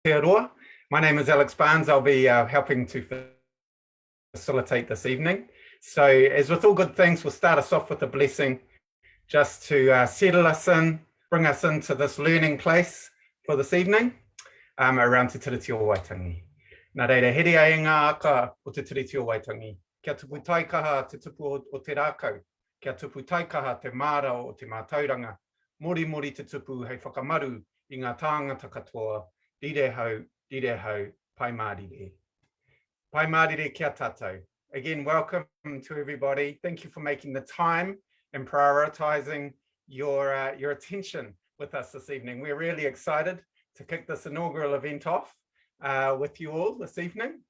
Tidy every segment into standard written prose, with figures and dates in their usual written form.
Aotearoa. My name is Alex Barnes. I'll be helping to facilitate this evening. So as with all good things, we'll start us off with a blessing just to settle us in, bring us into this learning place for this evening around Te Tiriti o Waitangi. Nā reira, here ai ngā aka o Te Tiriti o Waitangi. Kia tupu taikaha te tupu o te rākau. Kia tupu taikaha te māra o te mātauranga. Mori mori te tupu hei whakamaru I ngā tāngata katoa. Dire hau, pai mārire. Pai mārire kia tātou. Again, welcome to everybody. Thank you for making the time and prioritizing your attention with us this evening. We're really excited to kick this inaugural event off with you all this evening.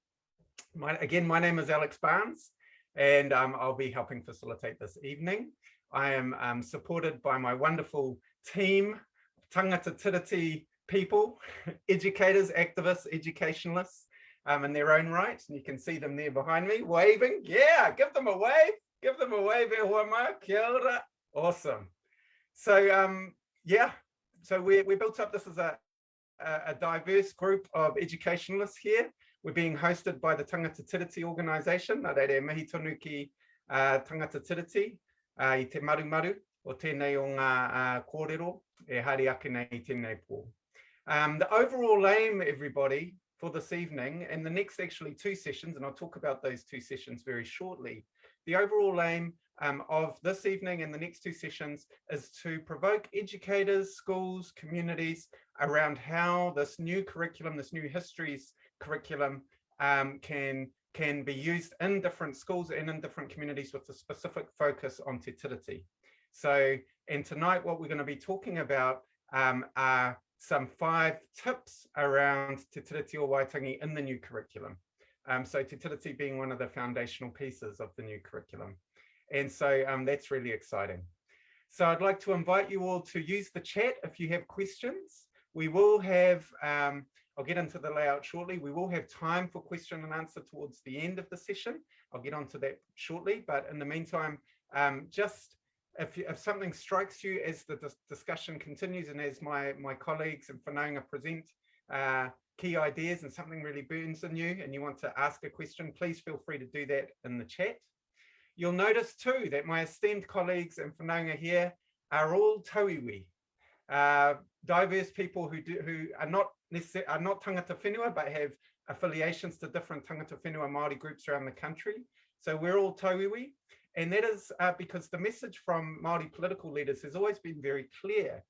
My name is Alex Barnes, and I'll be helping facilitate this evening. I am supported by my wonderful team, tangata tiriti people, educators, activists, educationalists in their own right. And you can see them there behind me waving. Yeah, give them a wave. Give them a wave. Kia ora. Awesome. So so we built up this as a diverse group of educationalists here. We're being hosted by the Tangata Tiriti organisation, nā reire mihi tonu ki Tangata Tiriti I te maru o tēnei o ngā kōrero e hari ake nei I tēnei pō. The overall aim, everybody, for this evening and the next actually two sessions, and I'll talk about those two sessions very shortly. The overall aim of this evening and the next two sessions is to provoke educators, schools, communities around how this new curriculum, this new histories curriculum can be used in different schools and in different communities with a specific focus on Te Tiriti. So, and tonight what we're going to be talking about are some 5 tips around Te Tiriti o Waitangi in the new curriculum. So Te Tiriti being one of the foundational pieces of the new curriculum. And so that's really exciting. So I'd like to invite you all to use the chat if you have questions. We will have, I'll get into the layout shortly. We will have time for question and answer towards the end of the session. I'll get onto that shortly, but in the meantime, just if something strikes you as the discussion continues and as my colleagues and whanaunga present key ideas and something really burns in you and you want to ask a question, please feel free to do that in the chat. You'll notice too that my esteemed colleagues and whanaunga here are all tauiwi, diverse people who are not tangata whenua but have affiliations to different tangata whenua Māori groups around the country. So we're all tauiwi. And that is because the message from Māori political leaders has always been very clear.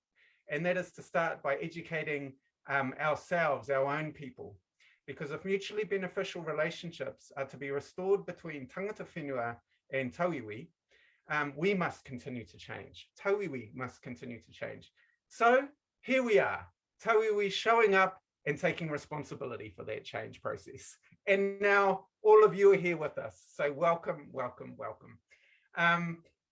And that is to start by educating ourselves, our own people. Because if mutually beneficial relationships are to be restored between tangata whenua and tauiwi, we must continue to change. Tauiwi must continue to change. So here we are, tauiwi showing up and taking responsibility for that change process. And now all of you are here with us. So welcome, welcome, welcome.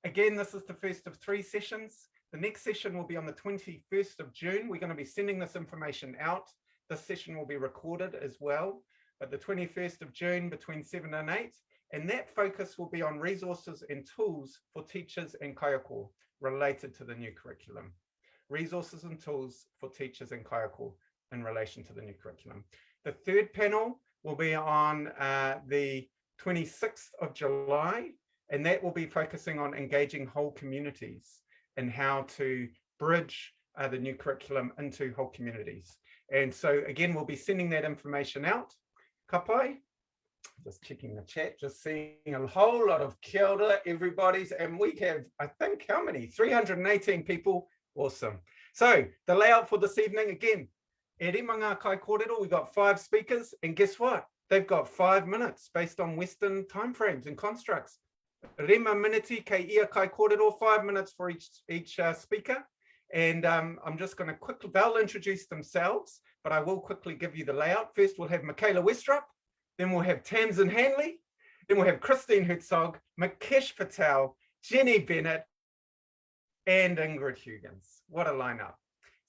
Again, this is the first of 3 sessions. The next session will be on the 21st of June. We're going to be sending this information out. This session will be recorded as well, but the 21st of June between 7 and 8. And that focus will be on resources and tools for teachers and kaiako related to the new curriculum. Resources and tools for teachers and kaiako in relation to the new curriculum. The third panel will be on the 26th of July. And that will be focusing on engaging whole communities and how to bridge the new curriculum into whole communities. And so again, we'll be sending that information out. Kapai, just checking the chat, just seeing a whole lot of kia ora, everybody's. And we have, I think, how many? 318 people. Awesome. So the layout for this evening, again, e rimanga kai kōrero, we've got 5 speakers. And guess what? They've got 5 minutes based on Western timeframes and constructs. Rima miniti kei ia kai kōrero, 5 minutes for each speaker. And I'm just going to quickly, they'll introduce themselves, but I will quickly give you the layout. First, we'll have Michaela Westrup, then we'll have Tamsin Hanley, then we'll have Christine Herzog, Mikesh Patel, Jenny Bennett, and Ingrid Huggins. What a lineup.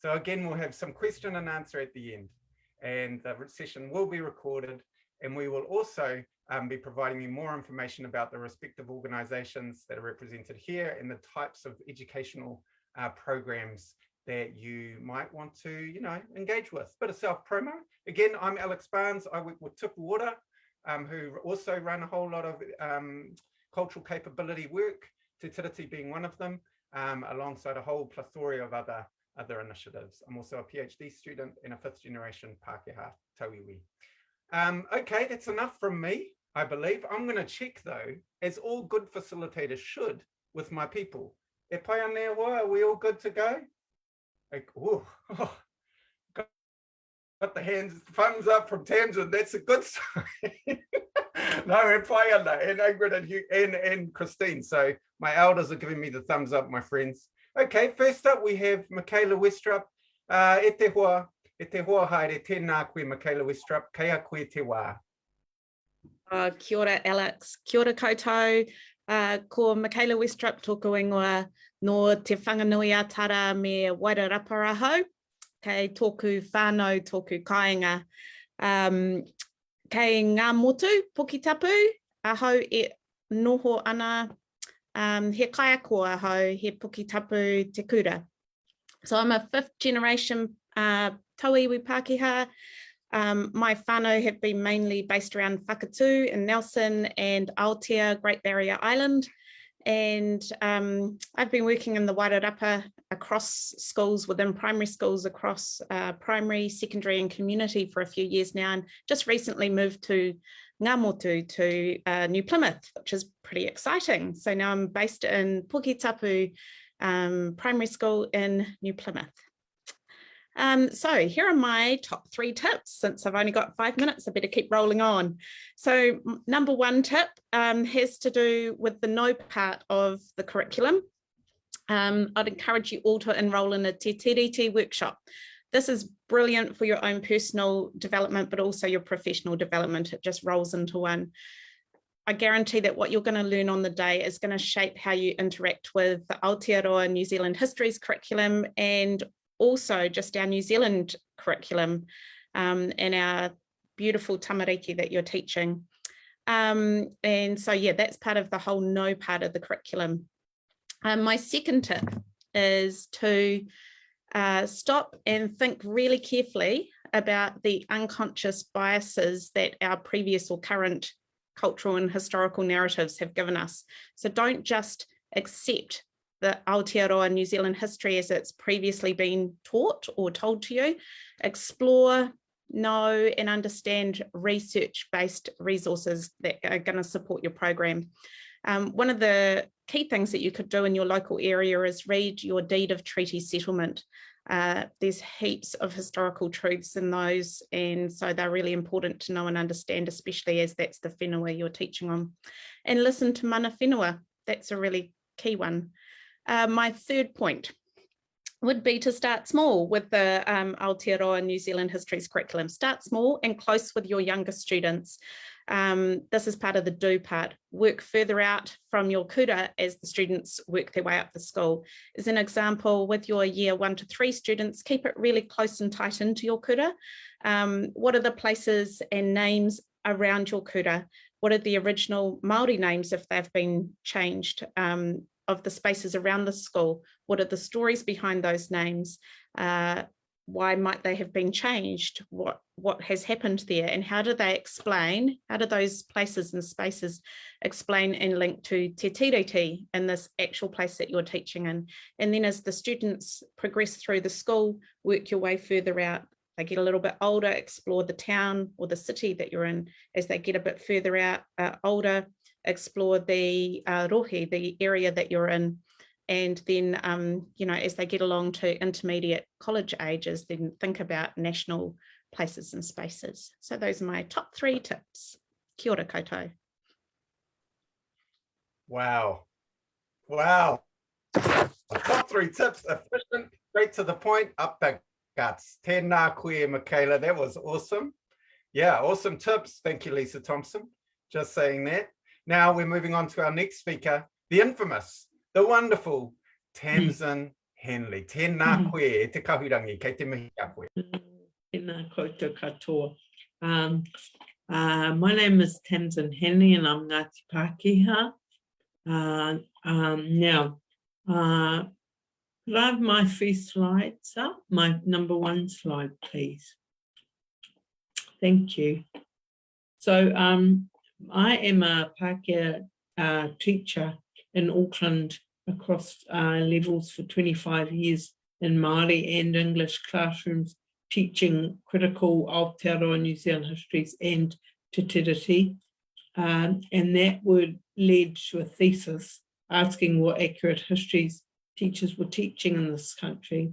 So again, we'll have some question and answer at the end. And the session will be recorded, and we will also be providing you more information about the respective organizations that are represented here and the types of educational programs that you might want to, engage with. Bit of self-promo. Again, I'm Alex Barnes. I work with Tupu Water, who also run a whole lot of cultural capability work, Te Tiriti being one of them, alongside a whole plethora of other initiatives. I'm also a PhD student and a fifth generation Pākehā Tauiwi. Okay, that's enough from me, I believe. I'm going to check though, as all good facilitators should, with my people. E pai anea wā, are we all good to go? Got the thumbs up from Tangent. That's a good sign. No, e pai ana, and Ingrid and Christine. So my elders are giving me the thumbs up, my friends. Okay, first up we have Michaela Westrup. E te hoa haere, tēnā koe Michaela Westrup, kei a koe te wā. Kia ora, Alex. Kia ora koutou. Ko Michaela Westrup tōku ingoa no te whanganui atara me Wairarapa kei tōku whānau, tōku kāinga. Kei ngā motu, poki tapu, ahau e noho ana, he kaiakoa ahau, he poki tapu te kura. So I'm a fifth generation tauiwi Pākehā. My whānau have been mainly based around Whakatū in Nelson and Aotea, Great Barrier Island. And I've been working in the Wairarapa across schools, within primary schools, across primary, secondary and community for a few years now, and just recently moved to Ngā Motu, to New Plymouth, which is pretty exciting. So now I'm based in Puketapu Primary School in New Plymouth. So here are my top 3 tips. Since I've only got 5 minutes, I better keep rolling on. So number 1 tip has to do with the no part of the curriculum. I'd encourage you all to enroll in a Te Tiriti workshop. This is brilliant for your own personal development, but also your professional development. It just rolls into one. I guarantee that what you're going to learn on the day is going to shape how you interact with the Aotearoa New Zealand Histories curriculum, and also just our New Zealand curriculum and our beautiful tamariki that you're teaching. And so, yeah, that's part of the whole no part of the curriculum. My second tip is to stop and think really carefully about the unconscious biases that our previous or current cultural and historical narratives have given us. So don't just accept the Aotearoa New Zealand history as it's previously been taught or told to you. Explore, know and understand research-based resources that are going to support your program. One of the key things that you could do in your local area is read your deed of treaty settlement. There's heaps of historical truths in those, and so they're really important to know and understand, especially as that's the whenua you're teaching on. And listen to mana whenua. That's a really key one. My third point would be to start small with the Aotearoa New Zealand Histories curriculum. Start small and close with your younger students. This is part of the do part. Work further out from your kura as the students work their way up the school. As an example, with your year 1 to 3 students, keep it really close and tight into your kura. What are the places and names around your kura? What are the original Māori names if they've been changed? Of the spaces around the school? What are the stories behind those names? Why might they have been changed? What has happened there? And how do they explain, how do those places and spaces explain and link to Te Tiriti in this actual place that you're teaching in? And then as the students progress through the school, work your way further out. They get a little bit older, explore the town or the city that you're in. As they get a bit further out, older, explore the rohe, the area that you're in. And then, as they get along to intermediate college ages, then think about national places and spaces. So those are my top 3 tips. Kia ora koutou. Wow. Wow. Top 3 tips, efficient, straight to the point, up the guts. Tēnā koe, Michaela, that was awesome. Yeah, awesome tips. Thank you, Lisa Thompson. Just saying that. Now we're moving on to our next speaker, the infamous, the wonderful Tamsin Henley. Tēnā koe, e te kahurangi, kei te mihi a koe. Tēnā koutou katoa. My name is Tamsin Henley and I'm Ngāti Pākehā. Now, Could I have my 3 slides up? My number 1 slide, please. Thank you. So I am a Pākehā teacher in Auckland across levels for 25 years in Māori and English classrooms, teaching critical Aotearoa New Zealand histories and Te Tiriti. And that would lead to a thesis asking what accurate histories teachers were teaching in this country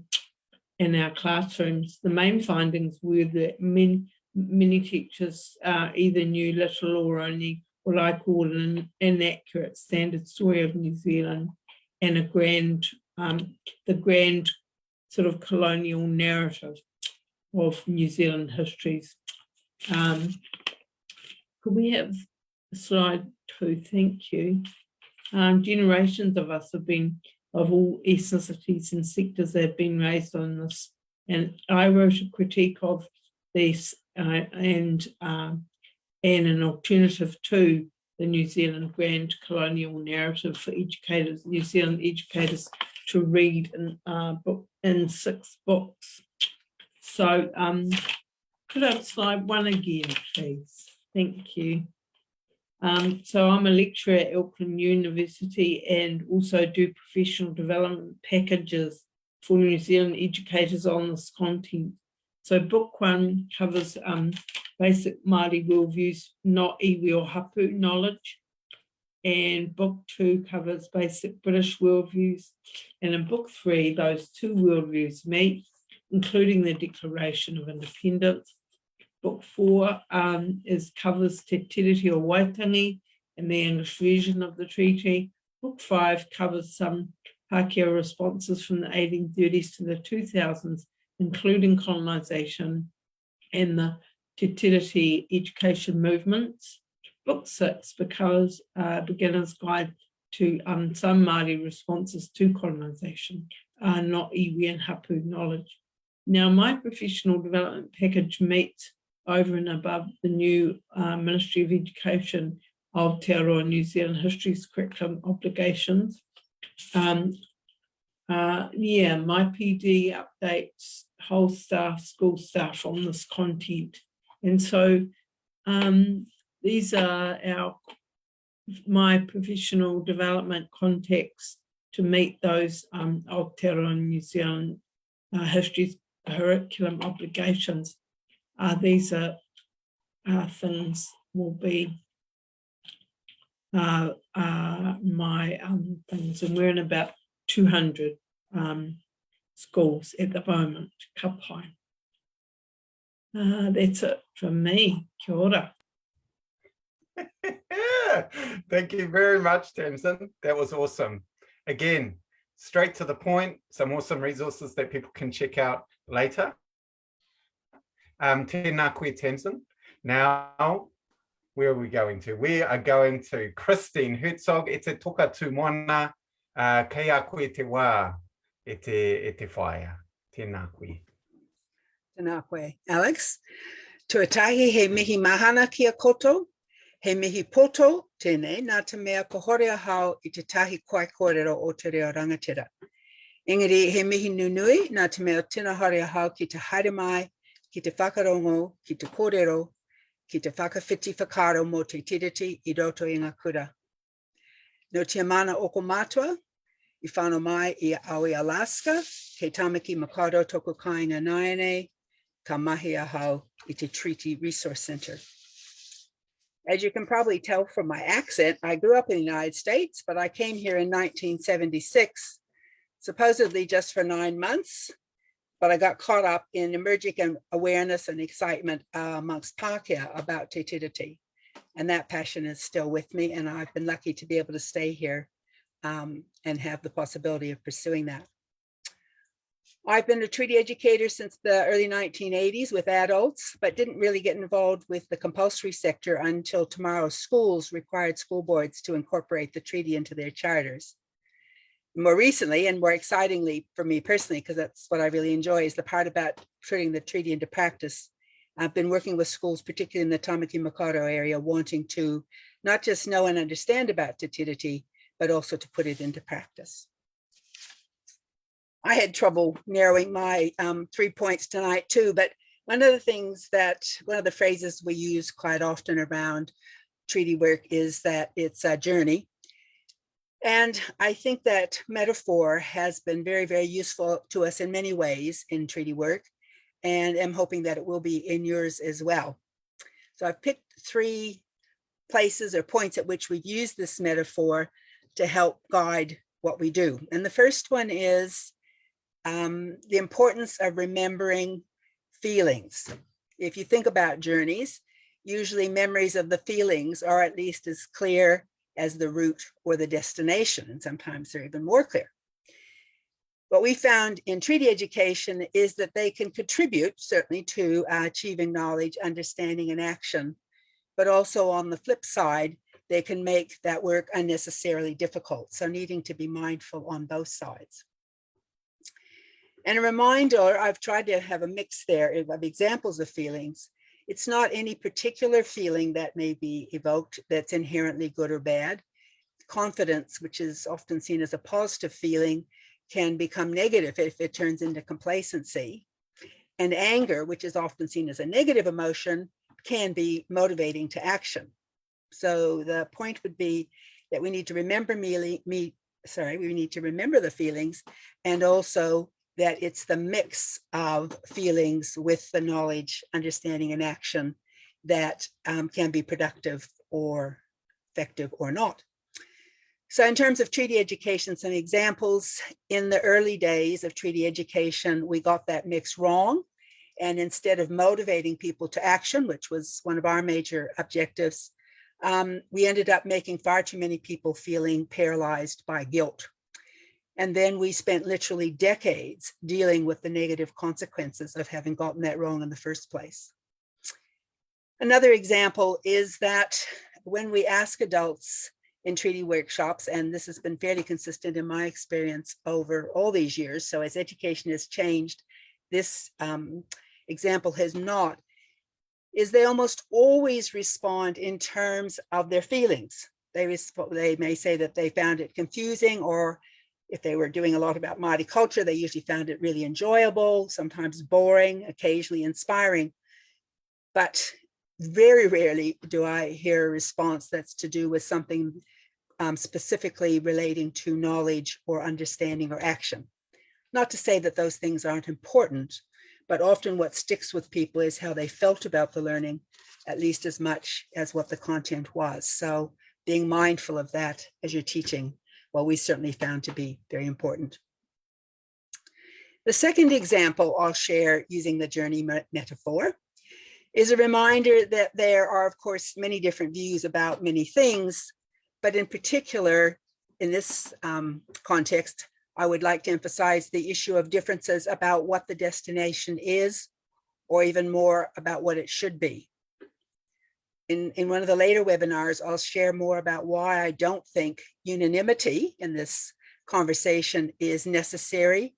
in our classrooms. The main findings were that many teachers either knew little or only what I call an inaccurate standard story of New Zealand and the grand sort of colonial narrative of New Zealand histories. Could we have slide 2? Thank you. Generations of us have been of all ethnicities and sectors that have been raised on this. And I wrote a critique of this and an alternative to the New Zealand grand colonial narrative for educators, New Zealand educators, to read in 6 books. So could I have slide 1 again, please? Thank you. So I'm a lecturer at Auckland University and also do professional development packages for New Zealand educators on this content. So book 1 covers basic Māori worldviews, not iwi or hapu knowledge. And book 2 covers basic British worldviews. And in book 3, those 2 worldviews meet, including the Declaration of Independence. Book 4 covers Te Tiriti or Waitangi and the English version of the treaty. Book 5 covers some Pākehā responses from the 1830s to the 2000s, including colonisation and the Te Tiriti education movements. Book 6 covers beginner's guide to some Māori responses to colonisation, not iwi and hapu knowledge. Now, my professional development package meets over and above the new Ministry of Education Aotearoa New Zealand History's curriculum obligations. My PD updates whole staff, school staff on this content. And so these are my professional development contexts to meet those Aotearoa New Zealand History's curriculum obligations. These are things will be my things, and we're in about 200 schools at the moment, kapai. That's it from me. Kia ora. Thank you very much, Tamsin. That was awesome. Again, straight to the point, some awesome resources that people can check out later. Tēnā koe, Tamsin. Now, where are we going to? We are going to Christine Herzog, e te toka tū moana, kei a koe te wā, e te whaia. Tēnā koe. Tēnā koe, Alex. Tuatahi he mihi mahana kia koto, he mihi poto tēnei, nā te mea ko horea hao I te tahi koe kōrero o te reo rangatira. Engari he mihi nunui, nā te mea tēnā horea hao ki te haere mai, ki te whakarongo, ki te kōrero, ki te whakawhiti whakaro mō te tiriti I roto I ngā kura. No te mana oko mātua, I whānau mai I Aoi, Alaska, kei Tamaki Makaurau toko kāinga nāianei, ka mahi ahau I te Treaty Resource Center. As you can probably tell from my accent, I grew up in the United States, but I came here in 1976, supposedly just for 9 months. But I got caught up in emerging awareness and excitement amongst Pākehā about Te Tiriti. And that passion is still with me. And I've been lucky to be able to stay here and have the possibility of pursuing that. I've been a treaty educator since the early 1980s with adults, but didn't really get involved with the compulsory sector until tomorrow's schools required school boards to incorporate the treaty into their charters. More recently, and more excitingly for me personally, because that's what I really enjoy, is the part about putting the treaty into practice. I've been working with schools, particularly in the Tamaki Makaurau area, wanting to not just know and understand about Te Tiriti, but also to put it into practice. I had trouble narrowing my 3 points tonight too, but one of the phrases we use quite often around treaty work is that it's a journey. And I think that metaphor has been very, very useful to us in many ways in treaty work, and I'm hoping that it will be in yours as well. So I've picked 3 places or points at which we've used this metaphor to help guide what we do. And the first one is the importance of remembering feelings. If you think about journeys, usually memories of the feelings are at least as clear as the route or the destination, and sometimes they're even more clear. What we found in treaty education is that they can contribute certainly to achieving knowledge, understanding, and action, but also on the flip side, they can make that work unnecessarily difficult. So needing to be mindful on both sides. And a reminder, I've tried to have a mix there of examples of feelings. It's not any particular feeling that may be evoked that's inherently good or bad. Confidence, which is often seen as a positive feeling, can become negative if it turns into complacency. And anger, which is often seen as a negative emotion, can be motivating to action. So the point would be that we need to remember we need to remember the feelings, and also that it's the mix of feelings with the knowledge, understanding, and action that can be productive or effective or not. So in terms of treaty education, some examples. In the early days of treaty education, we got that mix wrong. And instead of motivating people to action, which was one of our major objectives, we ended up making far too many people feeling paralyzed by guilt. And then we spent literally decades dealing with the negative consequences of having gotten that wrong in the first place. Another example is that when we ask adults in treaty workshops, and this has been fairly consistent in my experience over all these years, so as education has changed, this example has not, is they almost always respond in terms of their feelings. They may say that they found it confusing, or if they were doing a lot about Māori culture, they usually found it really enjoyable, sometimes boring, occasionally inspiring. But very rarely do I hear a response that's to do with something specifically relating to knowledge or understanding or action. Not to say that those things aren't important, but often what sticks with people is how they felt about the learning, at least as much as what the content was. So being mindful of that as you're teaching, well, we certainly found to be very important. The second example I'll share using the journey metaphor is a reminder that there are, of course, many different views about many things, but in particular, in this context, I would like to emphasize the issue of differences about what the destination is, or even more about what it should be. In one of the later webinars, I'll share more about why I don't think unanimity in this conversation is necessary.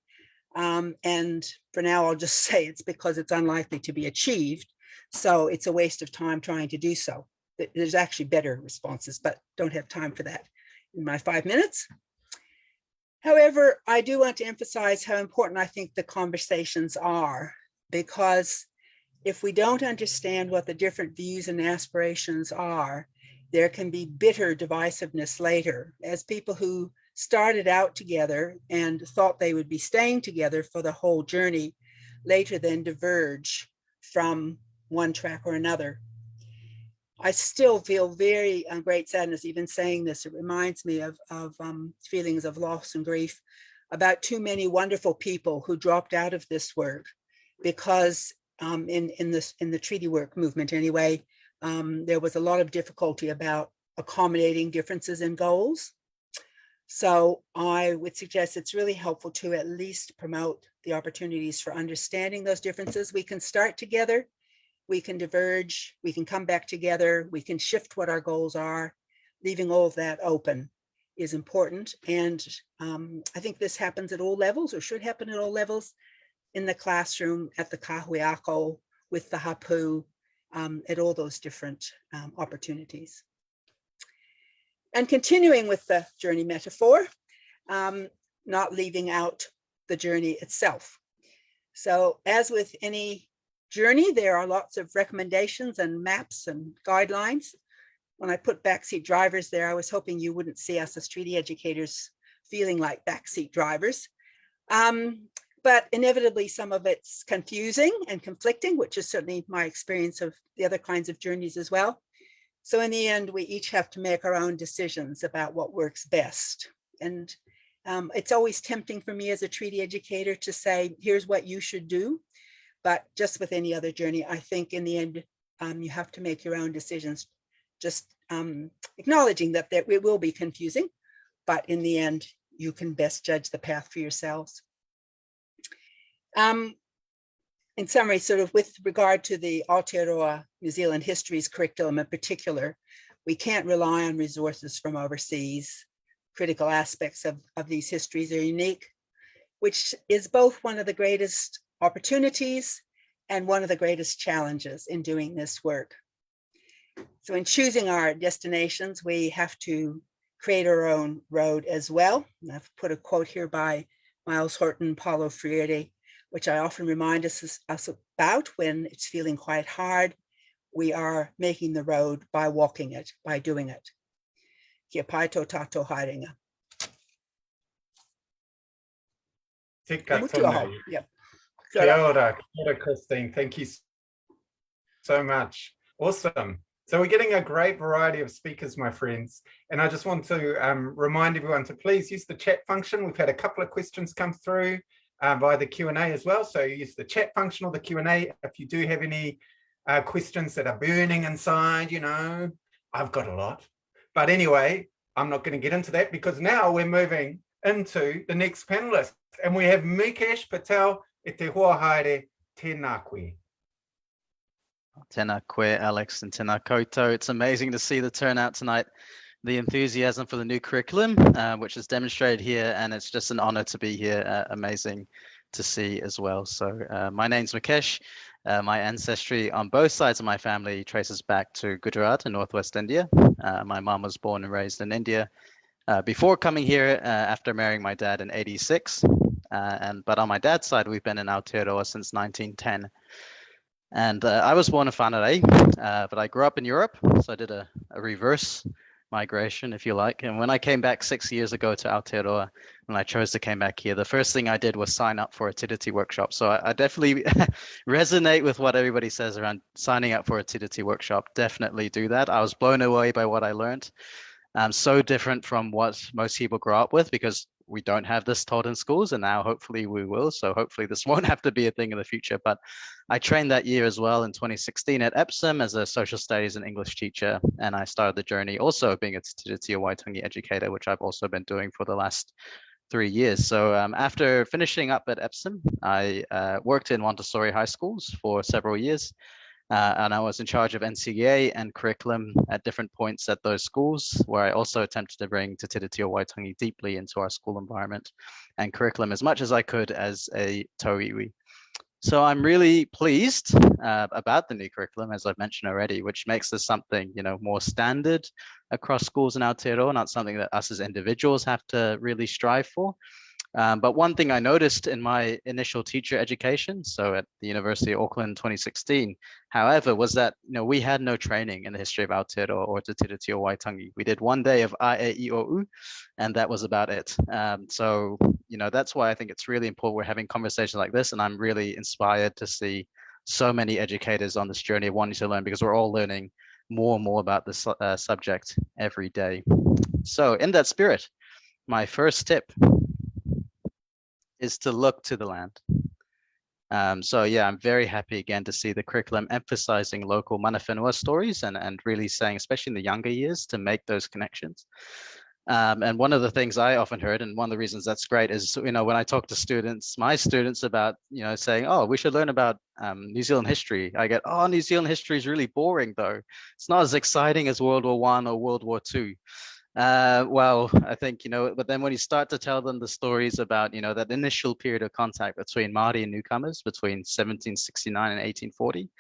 And for now, I'll just say it's because it's unlikely to be achieved. So it's a waste of time trying to do so. There's actually better responses, but don't have time for that in my 5 minutes. However, I do want to emphasize how important I think the conversations are, because if we don't understand what the different views and aspirations are, there can be bitter divisiveness later, as people who started out together and thought they would be staying together for the whole journey later then diverge from one track or another. I still feel very great sadness even saying this. It reminds me of feelings of loss and grief about too many wonderful people who dropped out of this work because in the treaty work movement anyway, there was a lot of difficulty about accommodating differences in goals. So I would suggest it's really helpful to at least promote the opportunities for understanding those differences. We can start together, we can diverge, we can come back together, we can shift what our goals are. Leaving all of that open is important. And I think this happens at all levels, or should happen at all levels, in the classroom, at the kahuiako, with the hapu, at all those different opportunities. And continuing with the journey metaphor, not leaving out the journey itself. So as with any journey, there are lots of recommendations and maps and guidelines. When I put backseat drivers there, I was hoping you wouldn't see us as treaty educators feeling like backseat drivers. But inevitably, some of it's confusing and conflicting, which is certainly my experience of the other kinds of journeys as well. So in the end, we each have to make our own decisions about what works best. And it's always tempting for me as a treaty educator to say, here's what you should do. But just with any other journey, I think in the end, you have to make your own decisions, just acknowledging that it will be confusing, but in the end, you can best judge the path for yourselves. In summary, sort of with regard to the Aotearoa New Zealand Histories curriculum in particular, we can't rely on resources from overseas. Critical aspects of these histories are unique, which is both one of the greatest opportunities and one of the greatest challenges in doing this work. So in choosing our destinations, we have to create our own road as well. And I've put a quote here by Miles Horton, Paulo Freire, which I often remind us about when it's feeling quite hard. We are making the road by walking it, by doing it. Kia pai tō tātou haerenga. Tika Mutu aho. tonu. Yep. Kia ora, Christine. Thank you so much. Awesome. So we're getting a great variety of speakers, my friends. And I just want to remind everyone to please use the chat function. We've had a couple of questions come through via the Q&A as well. So use the chat function or the Q&A. If you do have any questions that are burning inside, you know, I've got a lot. But anyway, I'm not going to get into that because now we're moving into the next panelist. And we have Mikesh Patel e te hoa haere tēnā koe. Tēnā koe, Alex, and tēnā koutou. It's amazing to see the turnout tonight, the enthusiasm for the new curriculum, which is demonstrated here, and it's just an honor to be here. Amazing to see as well. So my name's Mikesh. My ancestry on both sides of my family traces back to Gujarat in Northwest India. My mom was born and raised in India before coming here after marrying my dad in '86. But on my dad's side, we've been in Aotearoa since 1910. And I was born in Whangarei, but I grew up in Europe, so I did a reverse migration, if you like. And when I came back 6 years ago to Aotearoa, when I chose to come back here, the first thing I did was sign up for a Tiriti workshop. So I definitely resonate with what everybody says around signing up for a Tiriti workshop. Definitely do that. I was blown away by what I learned. So different from what most people grow up with, because we don't have this taught in schools, and now hopefully we will. So hopefully this won't have to be a thing in the future. But I trained that year as well in 2016 at Epsom as a social studies and English teacher. And I started the journey also being a Te Tiriti or Waitangi educator, which I've also been doing for the last 3 years. So after finishing up at Epsom, I worked in Montessori high schools for several years. And I was in charge of NCEA and curriculum at different points at those schools, where I also attempted to bring Te Tiriti or Waitangi deeply into our school environment and curriculum as much as I could as a tauiwi. So I'm really pleased about the new curriculum, as I've mentioned already, which makes this something, you know, more standard across schools in Aotearoa, not something that us as individuals have to really strive for. But one thing I noticed in my initial teacher education, so at the University of Auckland 2016, however, was that, you know, we had no training in the history of Aotearoa or Te Tiriti or Waitangi. We did 1 day of Ae-i-o-u, and that was about it. So, you know, that's why I think it's really important we're having conversations like this, and I'm really inspired to see so many educators on this journey of wanting to learn, because we're all learning more and more about this subject every day. So in that spirit, my first tip is to look to the land. So yeah, I'm very happy again to see the curriculum emphasizing local mana whenua stories and really saying, especially in the younger years, to make those connections. And one of the things I often heard, and one of the reasons that's great, is, you know, when I talk to students, my students, about, you know, saying, oh, we should learn about New Zealand history, I get, oh, New Zealand history is really boring though. It's not as exciting as World War I or World War II. Well, I think, you know, but then when you start to tell them the stories about, you know, that initial period of contact between Māori and newcomers between 1769 and 1840,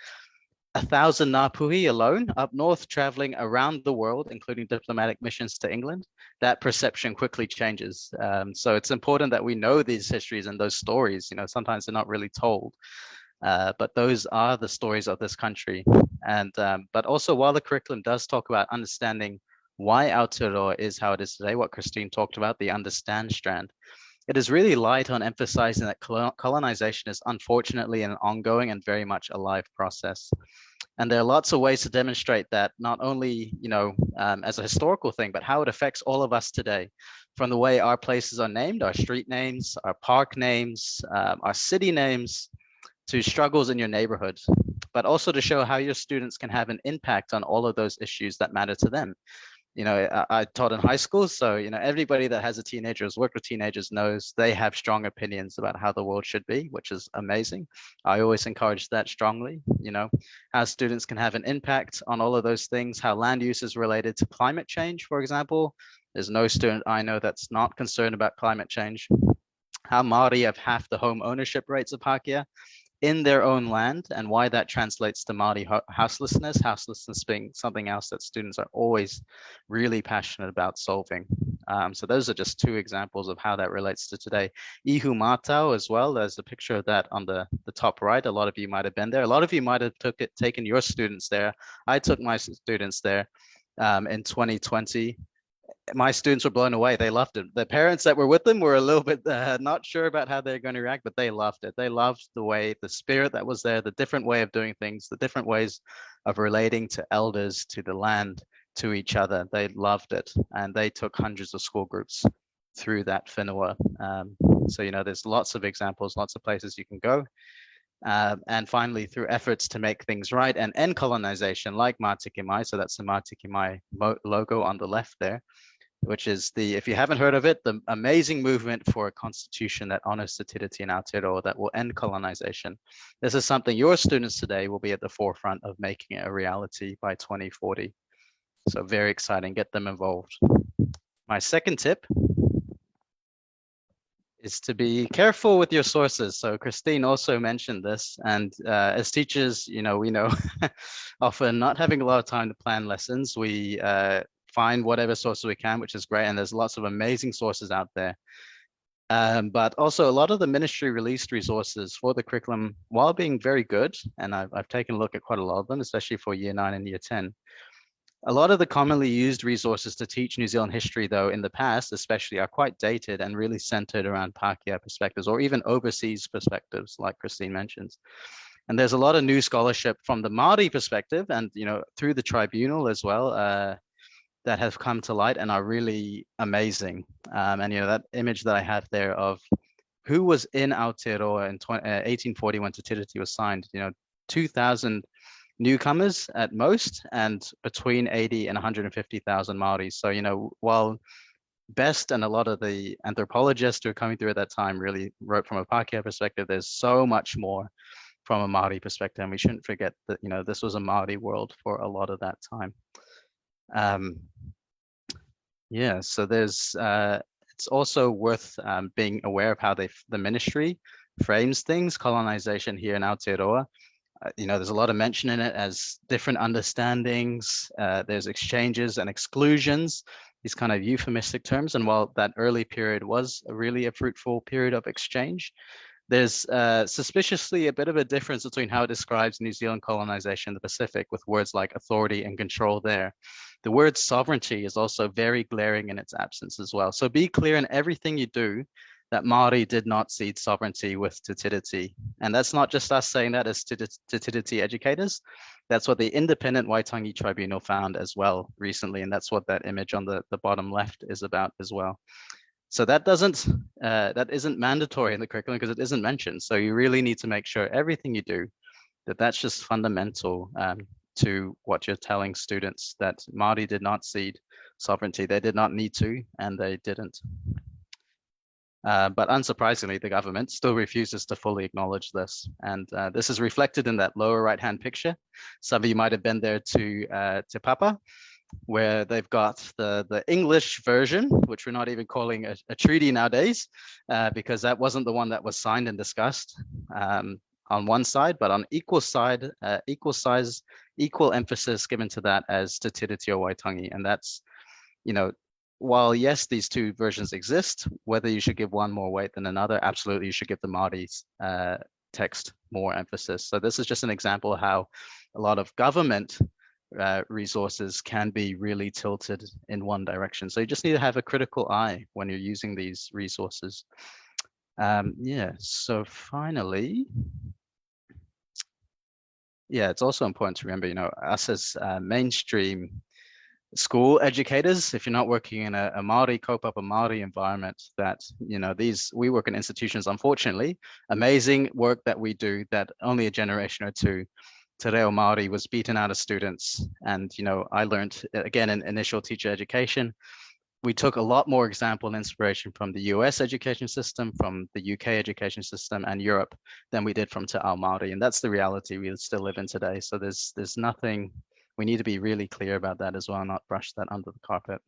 1,000 Ngāpuhi alone up north, traveling around the world, including diplomatic missions to England, that perception quickly changes. So it's important that we know these histories and those stories. Sometimes they're not really told, but those are the stories of this country. And but also, while the curriculum does talk about understanding why Aotearoa is how it is today, what Christine talked about, the understand strand, it is really light on emphasizing that colonization is unfortunately an ongoing and very much a live process. And there are lots of ways to demonstrate that, not only, as a historical thing, but how it affects all of us today, from the way our places are named, our street names, our park names, our city names, to struggles in your neighborhood, but also to show how your students can have an impact on all of those issues that matter to them. I taught in high school, so everybody that has a teenager, has worked with teenagers, knows they have strong opinions about how the world should be, which is amazing. I always encourage that strongly. How students can have an impact on all of those things, how land use is related to climate change, for example. There's no student I know that's not concerned about climate change. How Māori have half the home ownership rates of Pākehā in their own land, and why that translates to Māori houselessness being something else that students are always really passionate about solving. So those are just two examples of how that relates to today. Ihu Mātau as well. There's a picture of that on the top right. A lot of you might have been there. A lot of you might have taken your students there. I took my students there in 2020. My students were blown away. They loved it. The parents that were with them were a little bit not sure about how they're going to react, but they loved it. They loved the spirit that was there, the different way of doing things, the different ways of relating to elders, to the land, to each other. They loved it. And they took hundreds of school groups through that whenua. So, there's lots of examples, lots of places you can go. And finally, through efforts to make things right and end colonization, like Mātiki Mai, so that's the Mātiki Mai logo on the left there, which is if you haven't heard of it, the amazing movement for a constitution that honors the Tiriti and Aotearoa that will end colonization. This is something your students today will be at the forefront of making it a reality by 2040. So very exciting, get them involved. My second tip is to be careful with your sources. So Christine also mentioned this, and as teachers, we know often not having a lot of time to plan lessons, we find whatever sources we can, which is great, and there's lots of amazing sources out there. But also a lot of the ministry released resources for the curriculum, while being very good, and I've taken a look at quite a lot of them, especially for year 9 and year 10. A lot of the commonly used resources to teach New Zealand history, though, in the past especially, are quite dated and really centered around Pākehā perspectives, or even overseas perspectives, like Christine mentions. And there's a lot of new scholarship from the Māori perspective, and through the tribunal as well, that have come to light and are really amazing. And that image that I have there of who was in Aotearoa in 1840 when Te Tiriti was signed, 2,000 newcomers at most, and between 80 and 150,000 Māoris. So, while Best and a lot of the anthropologists who are coming through at that time really wrote from a Pākehā perspective, there's so much more from a Māori perspective, and we shouldn't forget that, this was a Māori world for a lot of that time. Yeah, so there's it's also worth being aware of how the ministry frames things, colonization here in Aotearoa. There's a lot of mention in it as different understandings. There's exchanges and exclusions, these kind of euphemistic terms. And while that early period was really a fruitful period of exchange, there's suspiciously a bit of a difference between how it describes New Zealand colonization in the Pacific, with words like authority and control there. The word sovereignty is also very glaring in its absence as well. So be clear in everything you do that Māori did not cede sovereignty with Te Tiriti. And that's not just us saying that as Te Tiriti educators. That's what the independent Waitangi tribunal found as well recently. And that's what that image on the bottom left is about as well. So that isn't mandatory in the curriculum because it isn't mentioned. So you really need to make sure everything you do, that's just fundamental to what you're telling students, that Māori did not cede sovereignty. They did not need to, and they didn't. But unsurprisingly, the government still refuses to fully acknowledge this. And this is reflected in that lower right-hand picture. Some of you might have been there to Te Papa, where they've got the English version, which we're not even calling a treaty nowadays, because that wasn't the one that was signed and discussed. on one side, but on equal size, equal emphasis given to that as Te Tiriti or Waitangi. And that's, you know, while yes, these two versions exist, whether you should give one more weight than another, absolutely you should give the Māori's text more emphasis. So this is just an example of how a lot of government resources can be really tilted in one direction. So you just need to have a critical eye when you're using these resources. Yeah, so finally, yeah, it's also important to remember, you know, us as mainstream school educators, if you're not working in a Māori kaupapa Māori environment, that, you know, we work in institutions, unfortunately, amazing work that we do that only a generation or two, Te Reo Māori was beaten out of students. And, you know, I learned, again, in initial teacher education, we took a lot more example and inspiration from the US education system, from the UK education system and Europe than we did from Te Ao Māori. And that's the reality we still live in today. So there's nothing, we need to be really clear about that as well, not brush that under the carpet.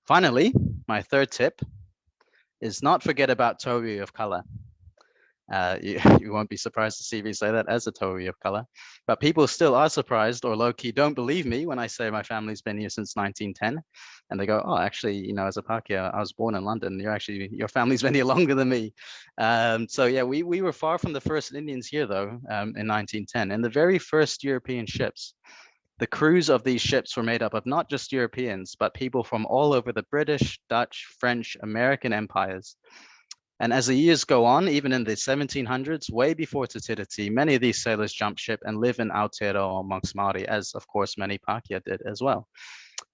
Finally, my third tip is not forget about Towi of color. You won't be surprised to see me say that as a Towi of color, but people still are surprised or low-key don't believe me when I say my family's been here since 1910, and they go, oh, actually, you know, as a Pākehā, I was born in London. Your family's been here longer than me. So yeah, we were far from the first Indians here though, in 1910, and the very first European ships. The crews of these ships were made up of not just Europeans, but people from all over the British, Dutch, French, American empires. And as the years go on, even in the 1700s, way before Te Tiriti, many of these sailors jump ship and live in Aotearoa amongst Māori, as of course many Pākehā did as well.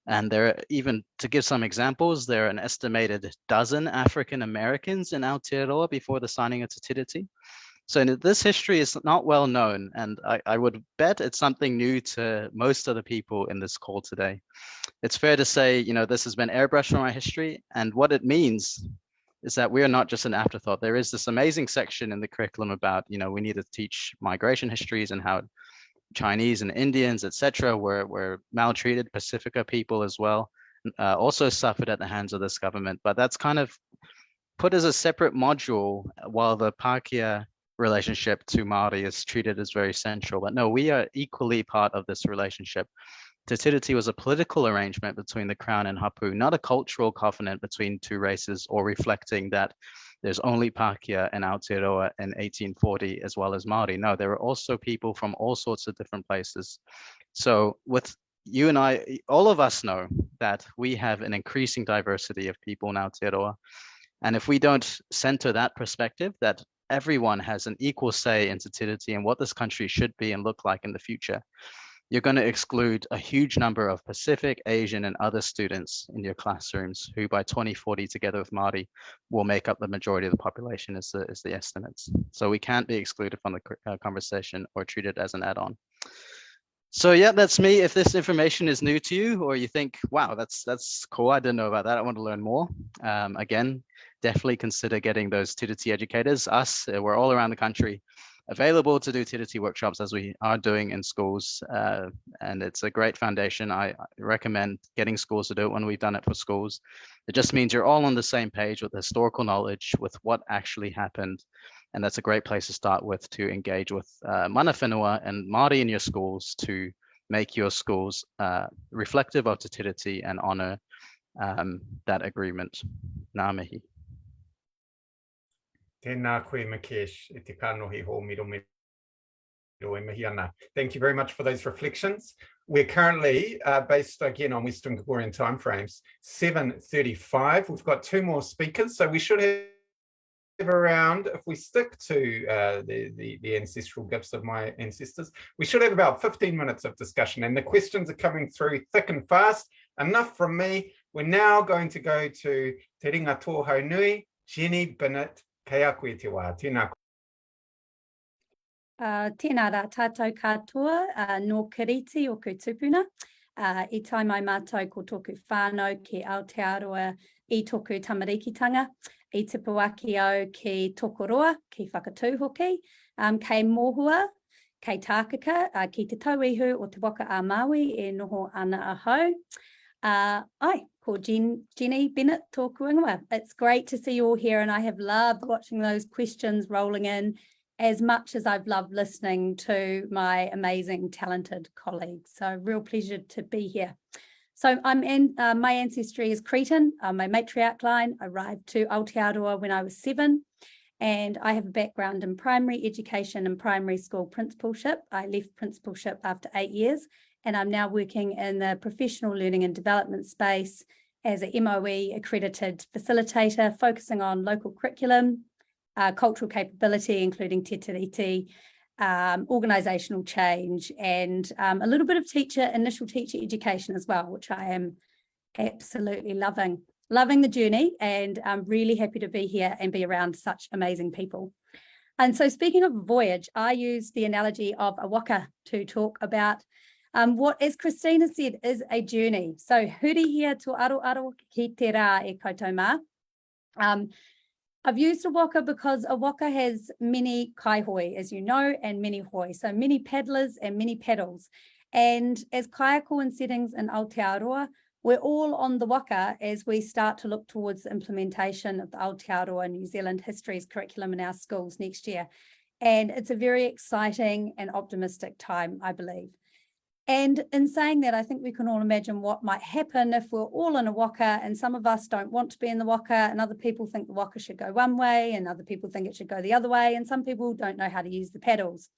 And there, even to give some examples, there are an estimated dozen African Americans in Aotearoa before the signing of Te Tiriti. So this history is not well known, and I would bet it's something new to most of the people in this call today. It's fair to say, you know, this has been airbrushed from our history, and what it means is that we are not just an afterthought. There is this amazing section in the curriculum about, you know, we need to teach migration histories and how Chinese and Indians, etc., were maltreated, Pacifica people as well, also suffered at the hands of this government. But that's kind of put as a separate module while the Pākehā relationship to Māori is treated as very central. But no, we are equally part of this relationship. Te Tiriti was a political arrangement between the Crown and Hapu, not a cultural covenant between two races or reflecting that there's only Pākehā and Aotearoa in 1840 as well as Māori. No, there were also people from all sorts of different places. So with you and I, all of us know that we have an increasing diversity of people in Aotearoa. And if we don't center that perspective, that everyone has an equal say in Te Tiriti and what this country should be and look like in the future, you're going to exclude a huge number of Pacific, Asian, and other students in your classrooms who by 2040, together with Māori, will make up the majority of the population is the estimates. So we can't be excluded from the conversation or treated as an add-on. So yeah, that's me. If this information is new to you or you think, wow, that's cool, I didn't know about that, I want to learn more, again, definitely consider getting those Tiriti educators. We're all around the country, available to do Tiriti workshops as we are doing in schools, and it's a great foundation. I recommend getting schools to do it when we've done it for schools. It just means you're all on the same page with historical knowledge, with what actually happened, and that's a great place to start with to engage with mana whenua and Māori in your schools to make your schools reflective of Te Tiriti and honour that agreement. Ngā mihi. Tēnā koe Mikesh, e te kanohi ho miro miro e mihi ana. Thank you very much for those reflections. We're currently based again on Western Gregorian timeframes, 7:35. We've got two more speakers, so we should have around, if we stick to the ancestral gifts of my ancestors, we should have about 15 minutes of discussion, and the questions are coming through thick and fast. Enough from me. We're now going to go to Te Ringa Tōhau Nui, Jenny Bennett. Kea koe te wā, tēnā. Tēnā rā tātou katoa, no Kiriti o ku tupuna. I tai mai mātou ko tōku whānau ki Aotearoa I tōku tamarikitanga, I te puaki au ki Tokoroa, ki whakatūhoki, kei Mohua, kei Tākaka, ki te tauihu o te waka a Māui e noho ana ahau. Ko Jenny Bennett tōku ingoa. It's great to see you all here, and I have loved watching those questions rolling in. as much as I've loved listening to my amazing, talented colleagues. So real pleasure to be here. So my ancestry is Cretan. My matriarch line arrived to Aotearoa when I was 7, and I have a background in primary education and primary school principalship. I left principalship after 8 years, and I'm now working in the professional learning and development space as a MOE accredited facilitator, focusing on local curriculum, cultural capability, including Te Tiriti, organisational change, and a little bit of initial teacher education as well, which I am absolutely loving the journey, and I'm really happy to be here and be around such amazing people. And so speaking of a voyage, I use the analogy of a waka to talk about what, as Christina said, is a journey. So huri hia to aro ki te rā e koutou mā. I've used a waka because a waka has many kaihoi, as you know, and many hoi, so many paddlers and many paddles. And as kayako and settings in Aotearoa, we're all on the waka as we start to look towards the implementation of the Aotearoa New Zealand Histories curriculum in our schools next year. And it's a very exciting and optimistic time, I believe. And in saying that, I think we can all imagine what might happen if we're all in a waka and some of us don't want to be in the waka and other people think the waka should go one way and other people think it should go the other way, and some people don't know how to use the paddles.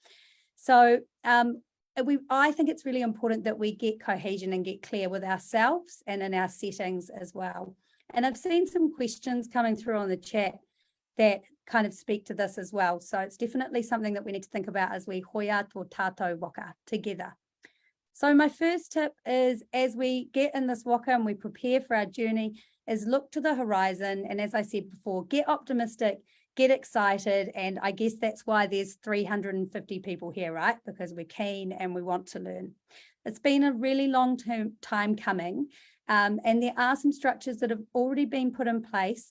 So I think it's really important that we get cohesion and get clear with ourselves and in our settings as well. And I've seen some questions coming through on the chat that kind of speak to this as well. So it's definitely something that we need to think about as we hoia tō tātou waka together. So my first tip is, as we get in this waka and we prepare for our journey, is look to the horizon. And as I said before, get optimistic, get excited. And I guess that's why there's 350 people here, right? Because we're keen and we want to learn. It's been a really long time coming. And there are some structures that have already been put in place,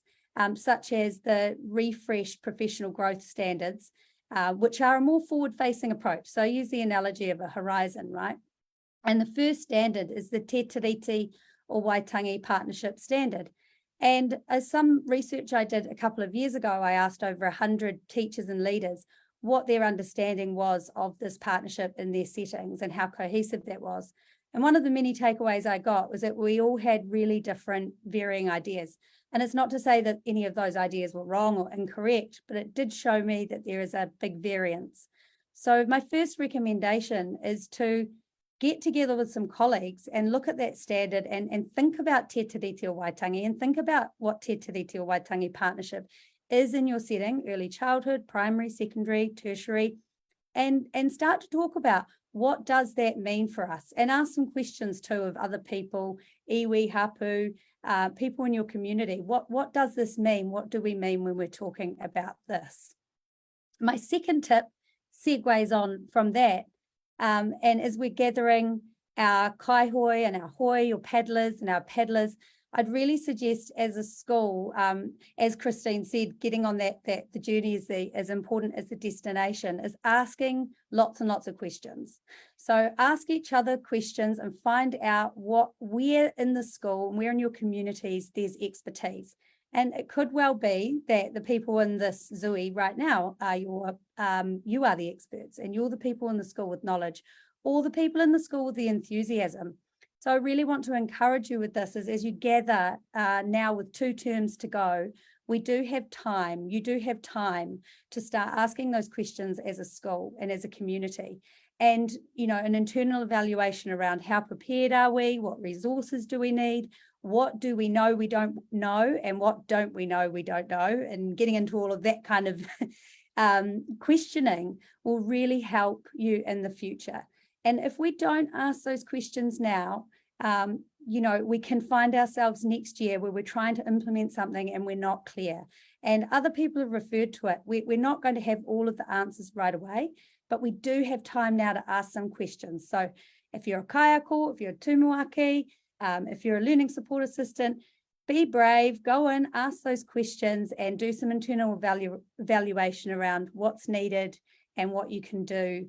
such as the refreshed professional growth standards, which are a more forward-facing approach. So I use the analogy of a horizon, right? And the first standard is the Te Tiriti or Waitangi Partnership Standard. And as some research I did a couple of years ago, I asked over 100 teachers and leaders what their understanding was of this partnership in their settings and how cohesive that was. And one of the many takeaways I got was that we all had really different, varying ideas. And it's not to say that any of those ideas were wrong or incorrect, but it did show me that there is a big variance. So my first recommendation is to get together with some colleagues and look at that standard and think about Te Tiriti o Waitangi and think about what Te Tiriti o Waitangi partnership is in your setting, early childhood, primary, secondary, tertiary, and start to talk about what does that mean for us, and ask some questions too of other people, iwi, hapu, people in your community. What does this mean? What do we mean when we're talking about this? My second tip segues on from that. And as we're gathering our kaihoi and our hoi or paddlers and our paddlers, I'd really suggest as a school, as Christine said, getting on that the journey is as important as the destination, is asking lots and lots of questions. So ask each other questions and find out where in the school and where in your communities there's expertise. And it could well be that the people in this Zui right now are you are the experts, and you're the people in the school with knowledge, or the people in the school with the enthusiasm. So I really want to encourage you with this as you gather now with 2 terms to go, we do have time, you do have time to start asking those questions as a school and as a community. And, you know, an internal evaluation around how prepared are we, what resources do we need, what do we know we don't know, and what don't we know we don't know, and getting into all of that kind of questioning will really help you in the future. And if we don't ask those questions now, you know, we can find ourselves next year where we're trying to implement something and we're not clear. And other people have referred to it. We're not going to have all of the answers right away, but we do have time now to ask some questions. So if you're a kayako, if you're a tumuaki, if you're a learning support assistant, be brave, go in, ask those questions and do some internal evaluation around what's needed and what you can do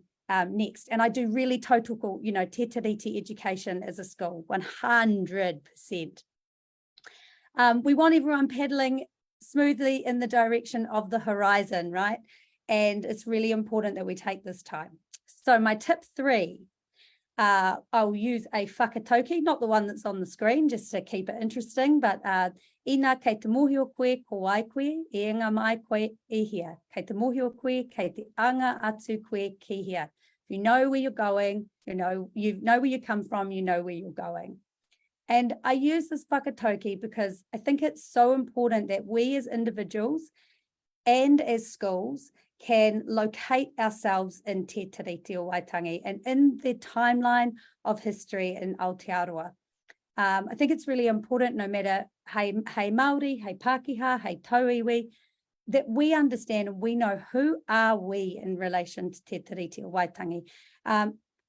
next. And I do really tautoko, you know, Te Tiriti education as a school, 100%. We want everyone paddling smoothly in the direction of the horizon, right? and it's really important that we take this time. So my tip 3, I'll use a whakatauki, not the one that's on the screen, just to keep it interesting, but ina kei te mohi o koe, ko ai koe, e inga mai koe, e hia. Kei te mohi o koe, kei te anga atu koe, ki hia. If you know where you're going, you know where you come from, you know where you're going. And I use this whakatauki because I think it's so important that we as individuals and as schools can locate ourselves in Te Tiriti o Waitangi and in the timeline of history in Aotearoa. I think it's really important, no matter hei Māori, hei Pākehā, hei Tauiwi, that we understand and we know who are we in relation to Te Tiriti o Waitangi.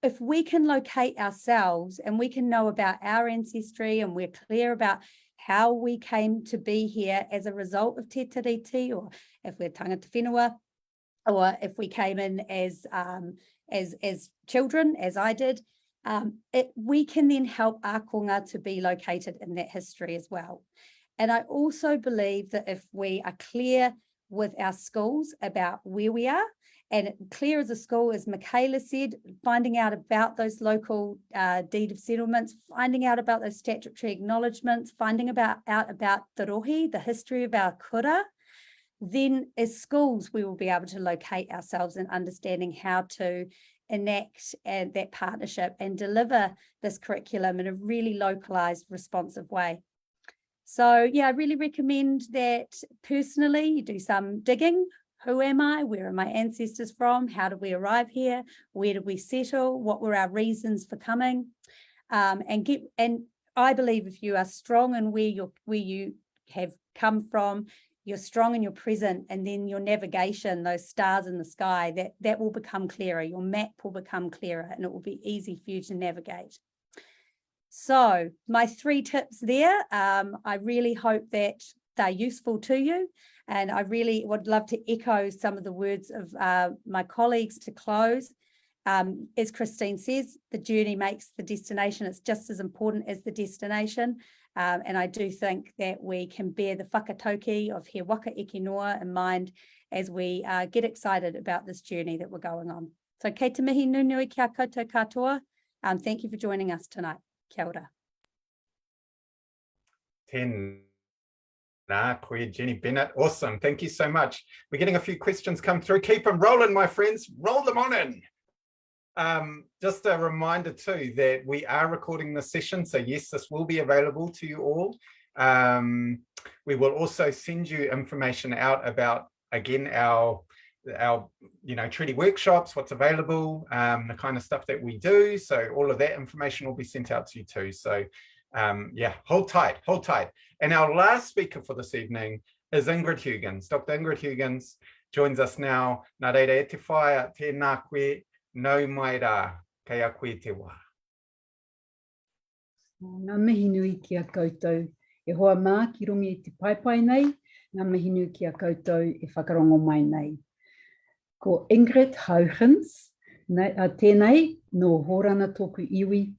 If we can locate ourselves and we can know about our ancestry and we're clear about how we came to be here as a result of Te Tiriti, or if we're tangata whenua, or if we came in as children, as I did, we can then help our konga to be located in that history as well. And I also believe that if we are clear with our schools about where we are, and clear as a school, as Michaela said, finding out about those local deed of settlements, finding out about those statutory acknowledgements, finding out about te rohi, the history of our kura, then as schools, we will be able to locate ourselves in understanding how to enact that partnership and deliver this curriculum in a really localized, responsive way. So yeah, I really recommend that personally you do some digging. Who am I? Where are my ancestors from? How did we arrive here? Where did we settle? What were our reasons for coming? And I believe if you are strong in where you have come from, you're strong in your present, and then your navigation, those stars in the sky, that will become clearer. Your map will become clearer, and it will be easy for you to navigate. So my 3 tips there, I really hope that they're useful to you. And I really would love to echo some of the words of my colleagues to close. As Christine says, the journey makes the destination. It's just as important as the destination. And I do think that we can bear the whakatauki of He Waka Eke Noa in mind as we get excited about this journey that we're going on. So kei te mihi nunui kia koutou katoa. Thank you for joining us tonight. Kia ora. Koe Jenny Bennett, awesome. Thank you so much. We're getting a few questions come through. Keep them rolling, my friends. Roll them on in. Just a reminder too that we are recording this session, so yes, this will be available to you all. We will also send you information out about, again, our treaty workshops, what's available, the kind of stuff that we do. So all of that information will be sent out to you too. So yeah, hold tight. And our last speaker for this evening is Ingrid Huggins. Dr. Ingrid Huggins joins us now. Nā reira e te whaia, tēnā koe, nau mai rā, kei a koe te wā. Ngā mihi nui ki a koutou, e hoa mā ki rungi e te paipai nei, ngā mihi nui ki a koutou e whakarongo mai nei. Ko Ingrid Huggins, tēnei, no hōrana tōku iwi,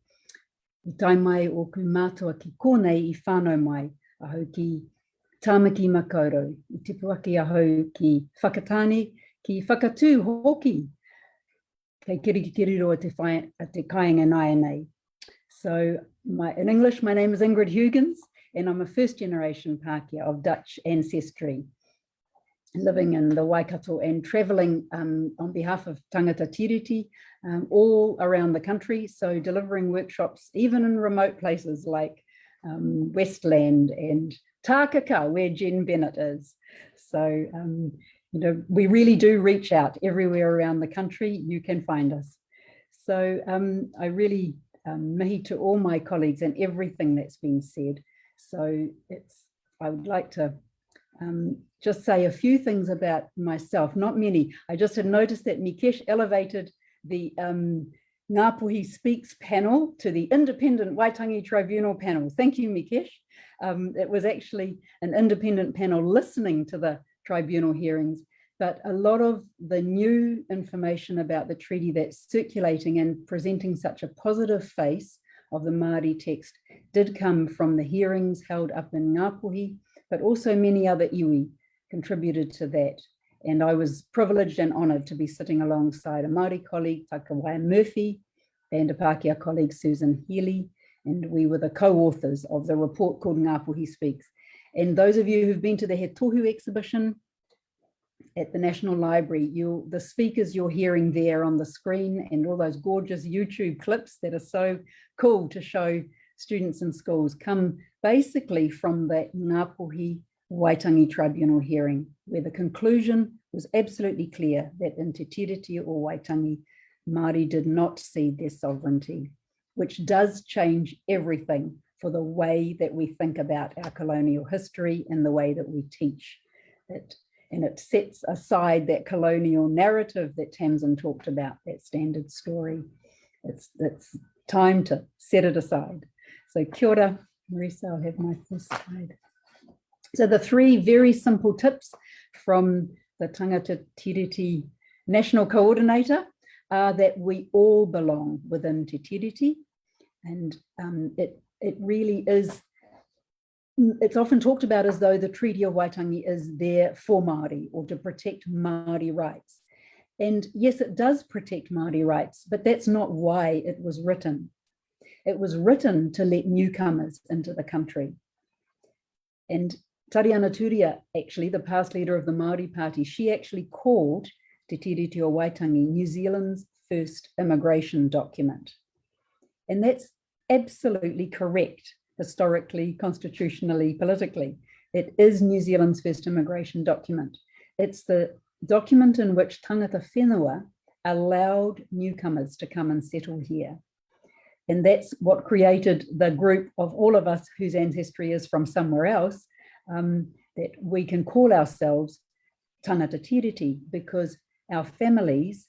I tai mai o ku mātua ki kōnei I whānau mai, ahau ki tāmaki makaurau, I tipu ake ahau ki whakatāne, ki whakatū hoki, kei kirikiriroa te kāinga nai nei. So in English, my name is Ingrid Huggins, and I'm a first-generation Pākehā of Dutch ancestry, living in the Waikato and travelling on behalf of tangata Tiriti all around the country, so delivering workshops even in remote places like Westland and Tākaka, where Jen Bennett is. So, we really do reach out everywhere around the country. You can find us. So I really mihi to all my colleagues and everything that's been said. So I would like to just say a few things about myself, not many. I just had noticed that Mikesh elevated the Ngāpuhi Speaks panel to the Independent Waitangi Tribunal panel. Thank you, Mikesh. It was actually an independent panel listening to the tribunal hearings, but a lot of the new information about the treaty that's circulating and presenting such a positive face of the Māori text did come from the hearings held up in Ngāpuhi, but also many other iwi contributed to that. And I was privileged and honoured to be sitting alongside a Māori colleague, Takawai Murphy, and a Pākehā colleague, Susan Healy, and we were the co-authors of the report called Ngāpuhi Speaks. And those of you who've been to the He Tohu exhibition at the National Library, the speakers you're hearing there on the screen and all those gorgeous YouTube clips that are so cool to show students in schools come basically from that Ngāpuhi Waitangi Tribunal hearing, where the conclusion was absolutely clear that in Te Tiriti or Waitangi, Māori did not cede their sovereignty, which does change everything for the way that we think about our colonial history and the way that we teach it. And it sets aside that colonial narrative that Tamsin talked about, that standard story. It's time to set it aside. So kia ora, Marisa, I'll have my first slide. So the three very simple tips from the Tangata Tiriti National Coordinator are that we all belong within Te Tiriti, and it really is, it's often talked about as though the Treaty of Waitangi is there for Māori or to protect Māori rights. And yes, it does protect Māori rights, but that's not why it was written. It was written to let newcomers into the country. And Tariana Turia, actually, the past leader of the Māori Party, she actually called Te Tiriti o Waitangi New Zealand's first immigration document. And that's absolutely correct, historically, constitutionally, politically. It is New Zealand's first immigration document. It's the document in which tangata whenua allowed newcomers to come and settle here. And that's what created the group of all of us whose ancestry is from somewhere else, that we can call ourselves tangata tiriti, because our families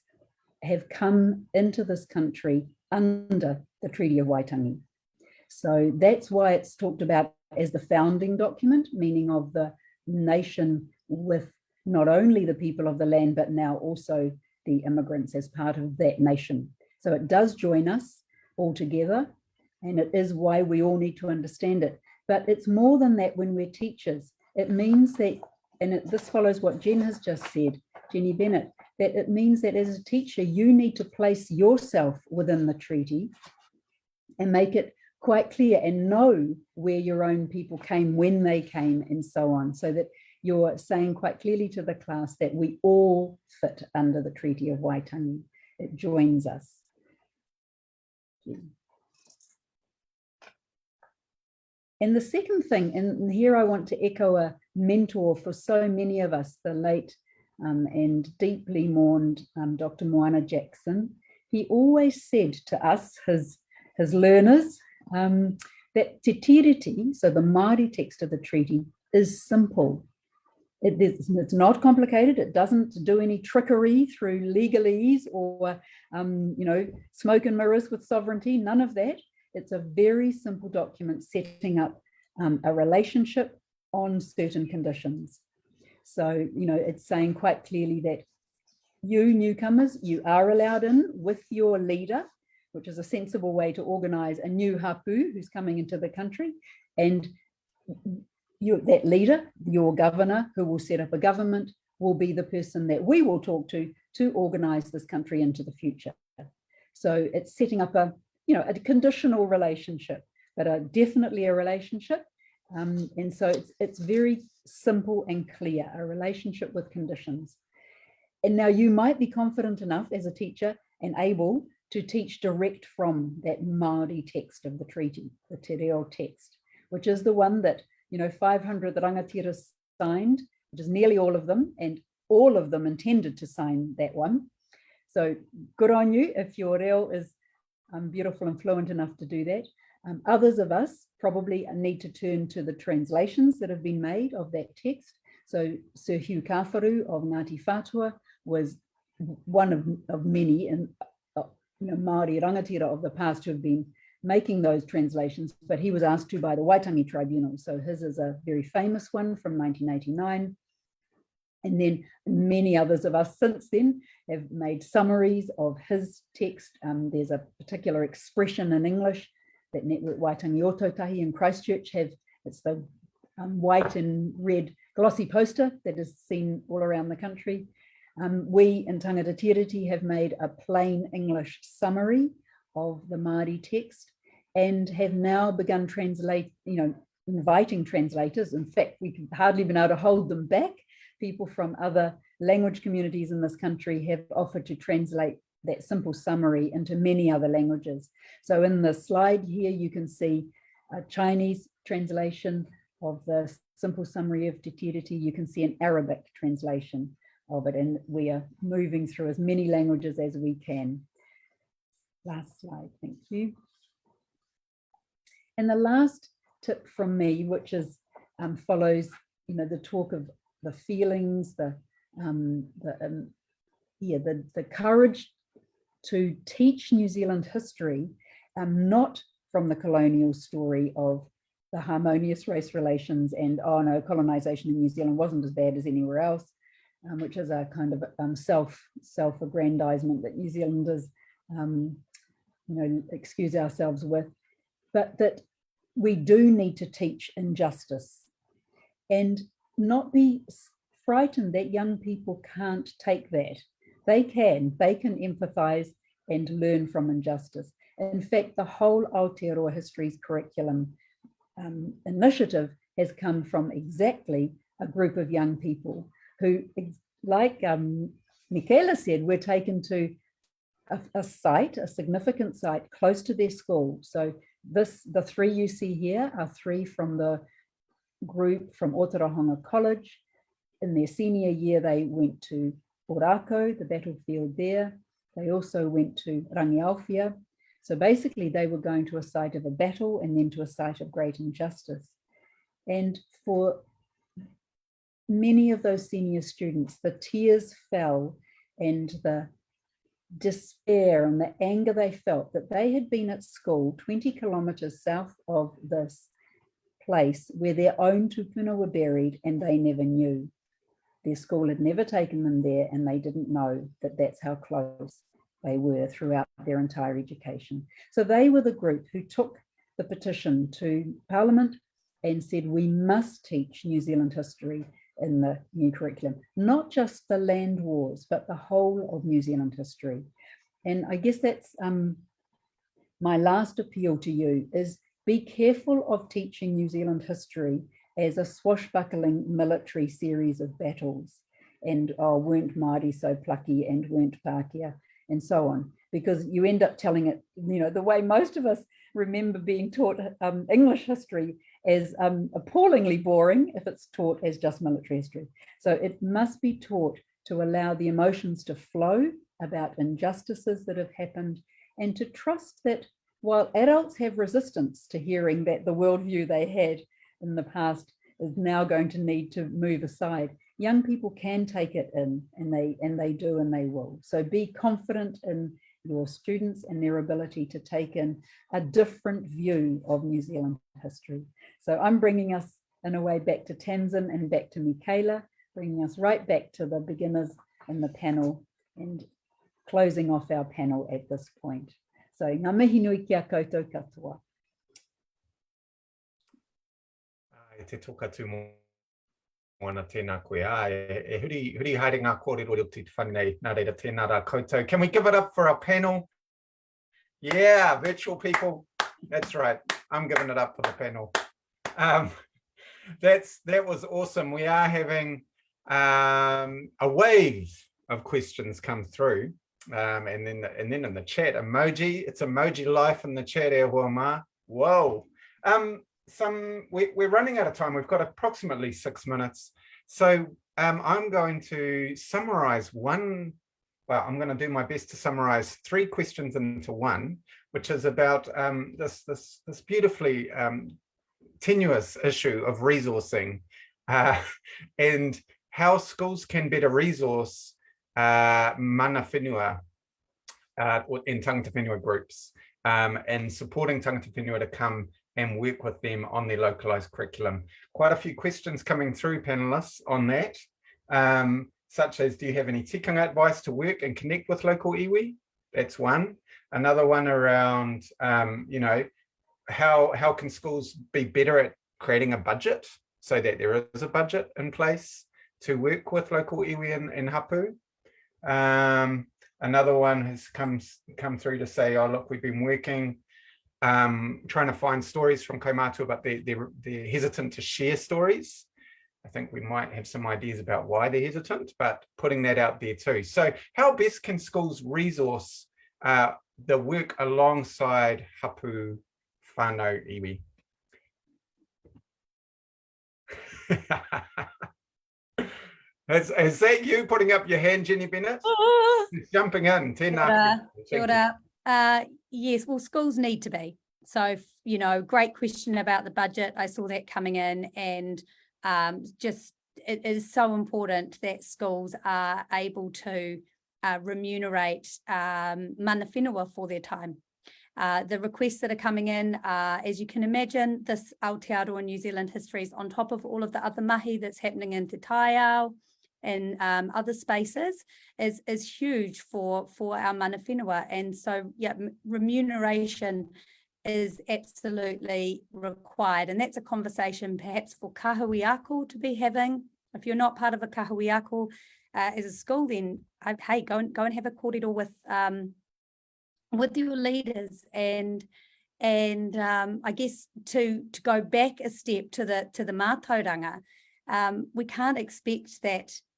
have come into this country under the Treaty of Waitangi. So that's why it's talked about as the founding document, meaning of the nation with not only the people of the land, but now also the immigrants as part of that nation. So it does join us all together, and it is why we all need to understand it. But it's more than that when we're teachers. It means that, and this follows what Jen has just said, Jenny Bennett, that it means that as a teacher, you need to place yourself within the treaty and make it quite clear and know where your own people came, when they came, and so on, so that you're saying quite clearly to the class that we all fit under the Treaty of Waitangi. It joins us. And the second thing, and here I want to echo a mentor for so many of us, the late and deeply mourned Dr. Moana Jackson. He always said to us, his learners, that Te Tiriti, so the Māori text of the treaty, is simple. It's not complicated. It doesn't do any trickery through legalese or smoke and mirrors with sovereignty, none of that. It's a very simple document setting up a relationship on certain conditions. So, it's saying quite clearly that you newcomers, you are allowed in with your leader, which is a sensible way to organize a new hapu who's coming into the country. And that leader, your governor, who will set up a government, will be the person that we will talk to organize this country into the future. So it's setting up a conditional relationship, but definitely a relationship. And so it's very simple and clear, a relationship with conditions. And now you might be confident enough as a teacher and able to teach direct from that Māori text of the treaty, the Te Reo text, which is the one that 500 rangatiras signed, which is nearly all of them, and all of them intended to sign that one. So good on you if your reo is beautiful and fluent enough to do that. Others of us probably need to turn to the translations that have been made of that text. So Sir Hugh Kāwharu of Ngāti Whātua was one of many and Māori rangatira of the past who have been making those translations, but he was asked to by the Waitangi Tribunal. So his is a very famous one from 1989. And then many others of us since then have made summaries of his text. There's a particular expression in English that Network Waitangi Ototahi in Christchurch have. It's the white and red glossy poster that is seen all around the country. We in Te Tiriti have made a plain English summary of the Māori text and have now begun inviting translators. In fact, we can hardly been able to hold them back. People from other language communities in this country have offered to translate that simple summary into many other languages. So in the slide here, you can see a Chinese translation of the simple summary of Te Tiriti. You can see an Arabic translation of it, and we are moving through as many languages as we can. Last slide, thank you. And the last tip from me, which is follows, the talk of the feelings, the courage to teach New Zealand history, not from the colonial story of the harmonious race relations and, oh no, colonization in New Zealand wasn't as bad as anywhere else, which is a kind of self-aggrandizement that New Zealanders, excuse ourselves with, but that we do need to teach injustice and not be frightened that young people can't take that. They can empathize and learn from injustice. In fact, the whole Aotearoa Histories curriculum initiative has come from exactly a group of young people who, like Michaela said, were taken to a site, a significant site close to their school. So the three you see here are three from the group from Otorohanga College. In their senior year, they went to Orako, the battlefield there. They also went to Rangiaowhia. So basically they were going to a site of a battle and then to a site of great injustice. And for many of those senior students, the tears fell and the despair and the anger they felt that they had been at school 20 kilometers south of this place where their own tupuna were buried and they never knew. Their school had never taken them there and they didn't know that that's how close they were throughout their entire education. So they were the group who took the petition to Parliament and said, we must teach New Zealand history in the new curriculum, not just the land wars, but the whole of New Zealand history. And I guess that's my last appeal to you is be careful of teaching New Zealand history as a swashbuckling military series of battles and weren't Māori so plucky and weren't Pākehā and so on, because you end up telling it, the way most of us remember being taught English history as appallingly boring if it's taught as just military history. So it must be taught to allow the emotions to flow about injustices that have happened and to trust that while adults have resistance to hearing that the worldview they had in the past is now going to need to move aside, young people can take it in and they do and they will. So be confident in your students and their ability to take in a different view of New Zealand history. So I'm bringing us in a way back to Tamsin and back to Michaela, bringing us right back to the beginners in the panel and closing off our panel at this point. So ngā mihi nui ki a koutou katoa. Te toka tū moana tēnā koe. Huri haere ngā kōrero o te whanei, nā reira tēnā rā koutou. Can we give it up for our panel? Yeah, virtual people. That's right. I'm giving it up for the panel. That was awesome. We are having a wave of questions come through. And then in the chat, emoji. It's emoji life in the chat, e hoa mā. Whoa. We're running out of time. We've got approximately 6 minutes. So I'm going to summarize I'm going to do my best to summarize 3 questions into one, which is about this beautifully tenuous issue of resourcing and how schools can better resource mana whenua in tangata whenua groups and supporting tangata whenua to come and work with them on their localized curriculum. Quite a few questions coming through, panelists, on that, such as, do you have any tikanga advice to work and connect with local iwi? That's one. Another one around, how can schools be better at creating a budget so that there is a budget in place to work with local iwi and hapu. Another one has come through to say, oh, look, we've been working, trying to find stories from kaumātua, but they're hesitant to share stories. I think we might have some ideas about why they're hesitant, but putting that out there too. So how best can schools resource the work alongside hapu whānau iwi? Is that you putting up your hand, Jenny Bennett? Just jumping in. Tēnā. Kia ora. Yes, well, schools need to be. So, you know, great question about the budget. I saw that coming in, and just it is so important that schools are able to remunerate mana whenua for their time. The requests that are coming in, as you can imagine, this Aotearoa New Zealand history is on top of all of the other mahi that's happening in Te Taiao and other spaces is huge for our mana whenua. And so, yeah, remuneration is absolutely required. And that's a conversation perhaps for kahuiako to be having. If you're not part of a kahuiako as a school, then hey, go and have a kōrero with your leaders, and I guess to go back a step to the mātauranga, we can't expect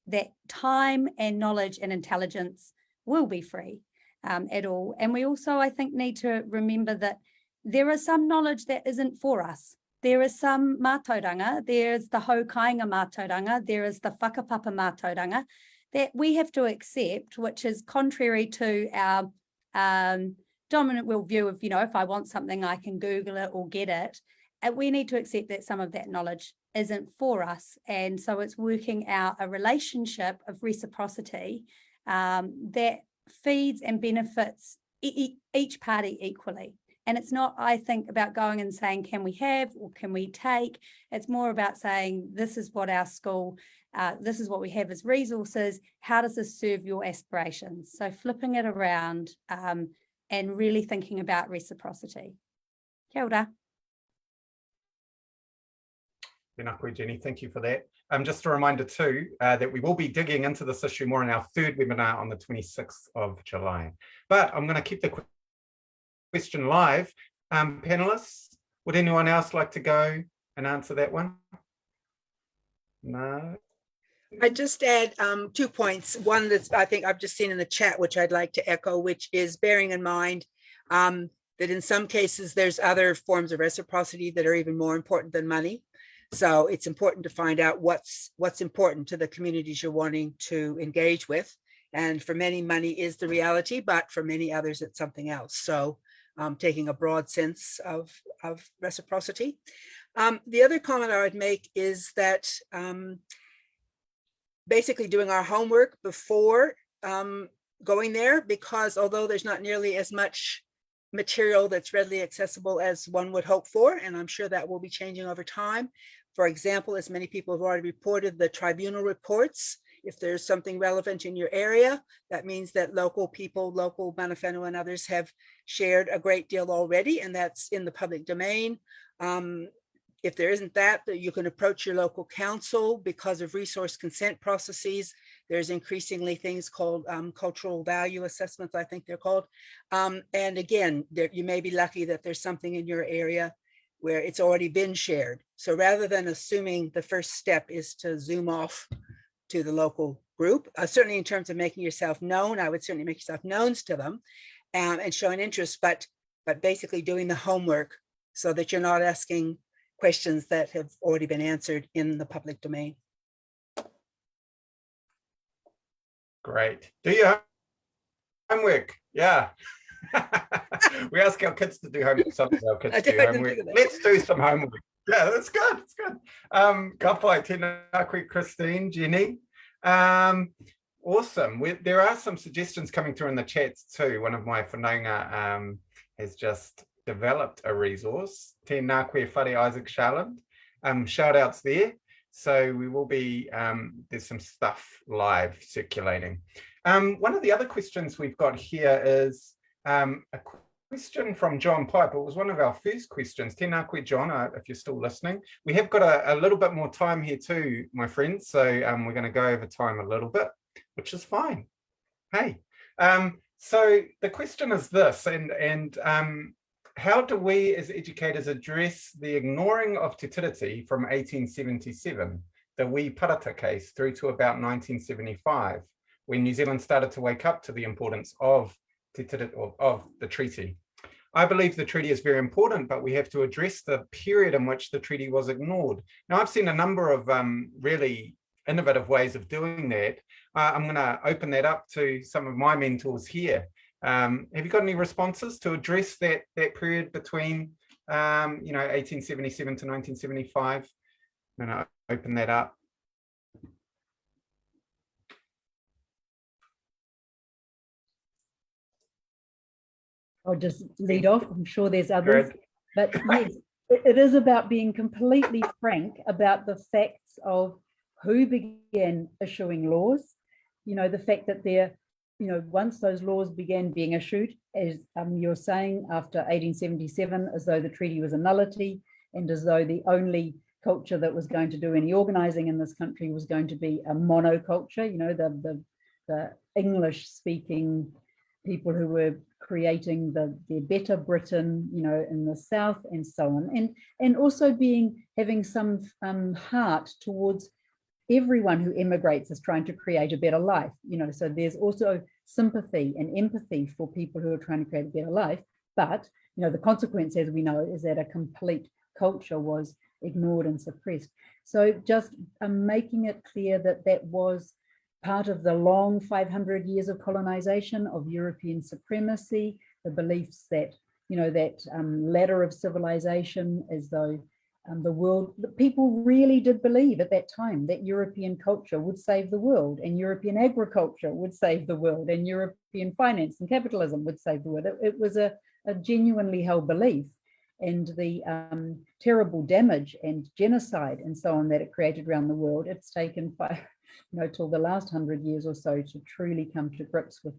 that time and knowledge and intelligence will be free at all. And we also, I think, need to remember that there is some knowledge that isn't for us. There is some mātauranga, there's the haukainga mātauranga, there is the whakapapa mātauranga that we have to accept, which is contrary to our dominant world view of, you know, if I want something, I can Google it or get it. And we need to accept that some of that knowledge isn't for us. And so it's working out a relationship of reciprocity that feeds and benefits each party equally. And it's not, I think, about going and saying, can we have or can we take? It's more about saying, this is what our school, this is what we have as resources. How does this serve your aspirations? So flipping it around and really thinking about reciprocity. Kia ora. Tēnā koe, Jenny, thank you for that. Just a reminder too, that we will be digging into this issue more in our third webinar on the 26th of July. But I'm going to keep the question live. Panelists, would anyone else like to go and answer that one? No. I just add 2 points. One that I think I've just seen in the chat, which I'd like to echo, which is bearing in mind that in some cases there's other forms of reciprocity that are even more important than money. So it's important to find out what's important to the communities you're wanting to engage with. And for many, money is the reality, but for many others, it's something else. So taking a broad sense of reciprocity. The other comment I would make is that basically doing our homework before going there, because although there's not nearly as much material that's readily accessible as one would hope for, and I'm sure that will be changing over time. For example, as many people have already reported, the tribunal reports, if there's something relevant in your area, that means that local people, local mana whenua and others have shared a great deal already, and that's in the public domain. If there isn't that, you can approach your local council because of resource consent processes. There's increasingly things called cultural value assessments, I think they're called. And again, you may be lucky that there's something in your area where it's already been shared. So rather than assuming the first step is to zoom off to the local group, certainly in terms of making yourself known, I would certainly make yourself known to them and showing interest, but basically doing the homework so that you're not asking questions that have already been answered in the public domain. Great. Do your homework. Yeah. We ask our kids to do homework. Some of our kids do homework. Let's do some homework. Yeah, that's good. It's good. Ka pai, tēnā koe, Christine, Jenny. Awesome. There are some suggestions coming through in the chats too. One of my whanaunga has just developed a resource. Tēnā koe whare Isaac Charland. Shout outs there. So we will be, there's some stuff live circulating. One of the other questions we've got here is a question from John Pipe. It was one of our first questions. Tēnā koe, John, if you're still listening. We have got a little bit more time here too, my friends. So we're going to go over time a little bit, which is fine. Hey, so the question is this, and how do we as educators address the ignoring of Te Tiriti from 1877, the Wee Parata case, through to about 1975, when New Zealand started to wake up to the importance of Te Tiriti, of the treaty? I believe the treaty is very important, but we have to address the period in which the treaty was ignored. Now, I've seen a number of really innovative ways of doing that. I'm going to open that up to some of my mentors here. Have you got any responses to address that period between 1877 to 1975? I'm going to open that up. I'll just lead off. I'm sure there's others. Good. But yes, it is about being completely frank about the facts of who began issuing laws. You know, the fact that once those laws began being issued, as you're saying, after 1877, as though the treaty was a nullity, and as though the only culture that was going to do any organizing in this country was going to be a monoculture, the English-speaking people who were creating the better Britain, in the South and so on, and also having some heart towards everyone who emigrates is trying to create a better life, so there's also sympathy and empathy for people who are trying to create a better life. But, the consequence, as we know, is that a complete culture was ignored and suppressed. So just making it clear that that was part of the long 500 years of colonization, of European supremacy, the beliefs that, that ladder of civilization, as though the people really did believe at that time that European culture would save the world, and European agriculture would save the world, and European finance and capitalism would save the world. It was a genuinely held belief, and the terrible damage and genocide and so on that it created around the world, it's taken till the last 100 years or so to truly come to grips with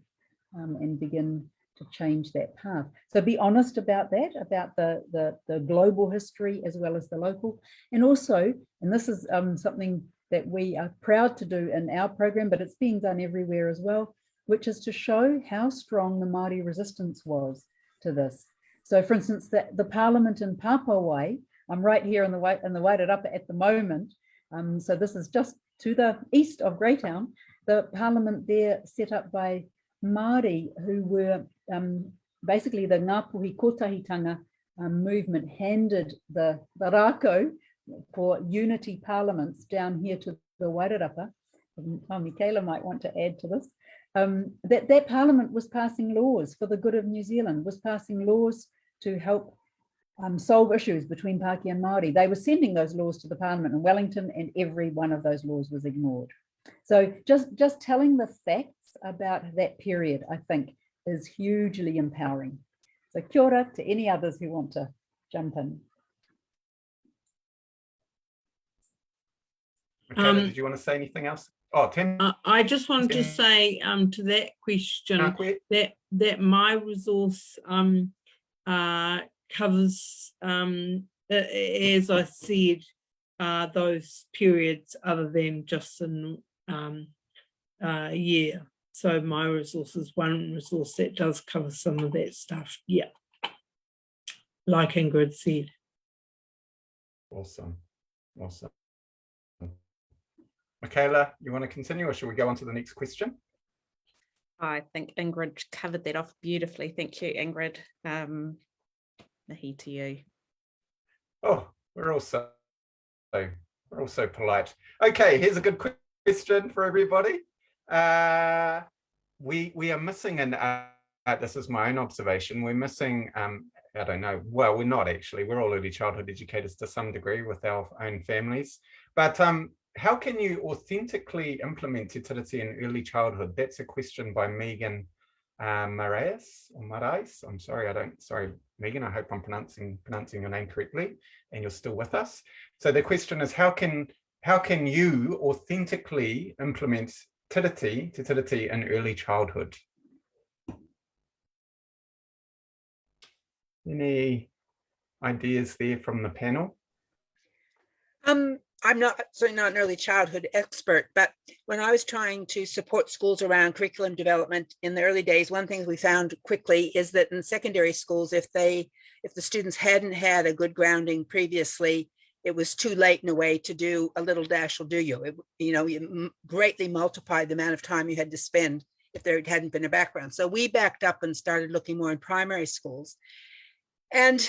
and begin to change that path. So be honest about that, about the global history as well as the local. And also, and this is something that we are proud to do in our program, but it's being done everywhere as well, which is to show how strong the Māori resistance was to this. So for instance, the parliament in Papawai, I'm right here in the Waitangi at the moment. So this is just to the east of Greytown, the parliament there set up by Māori who were basically the Ngāpuhi Kotahitanga movement handed the rākau for unity parliaments down here to the Wairarapa. Michaela might want to add to this. That parliament was passing laws for the good of New Zealand, was passing laws to help solve issues between Pākehā and Māori. They were sending those laws to the Parliament in Wellington, and every one of those laws was ignored. So just telling the facts about that period, I think, is hugely empowering. So kia ora to any others who want to jump in. Michaela, did you want to say anything else? Oh, Tim. I just wanted to say to that question that my resource covers, as I said, those periods other than just in year. So my resource is one resource that does cover some of that stuff. Yeah, like Ingrid said. Awesome. Michaela, you want to continue, or should we go on to the next question? I think Ingrid covered that off beautifully. Thank you, Ingrid. Mahi to you. Oh, we're all so polite. Okay, here's a good question for everybody. We are missing this is my own observation. We're missing I don't know. Well, we're not actually. We're all early childhood educators to some degree with our own families. But how can you authentically implement Te Tiriti in early childhood? That's a question by Megan Marais. I'm sorry, Megan, I hope I'm pronouncing your name correctly and you're still with us. So the question is, how can you authentically implement Te Tiriti in early childhood? Any ideas there from the panel? I'm certainly not an early childhood expert, but when I was trying to support schools around curriculum development in the early days, one thing we found quickly is that in secondary schools, if the students hadn't had a good grounding previously, it was too late in a way to do a little dash will do you. You greatly multiplied the amount of time you had to spend if there hadn't been a background. So we backed up and started looking more in primary schools. And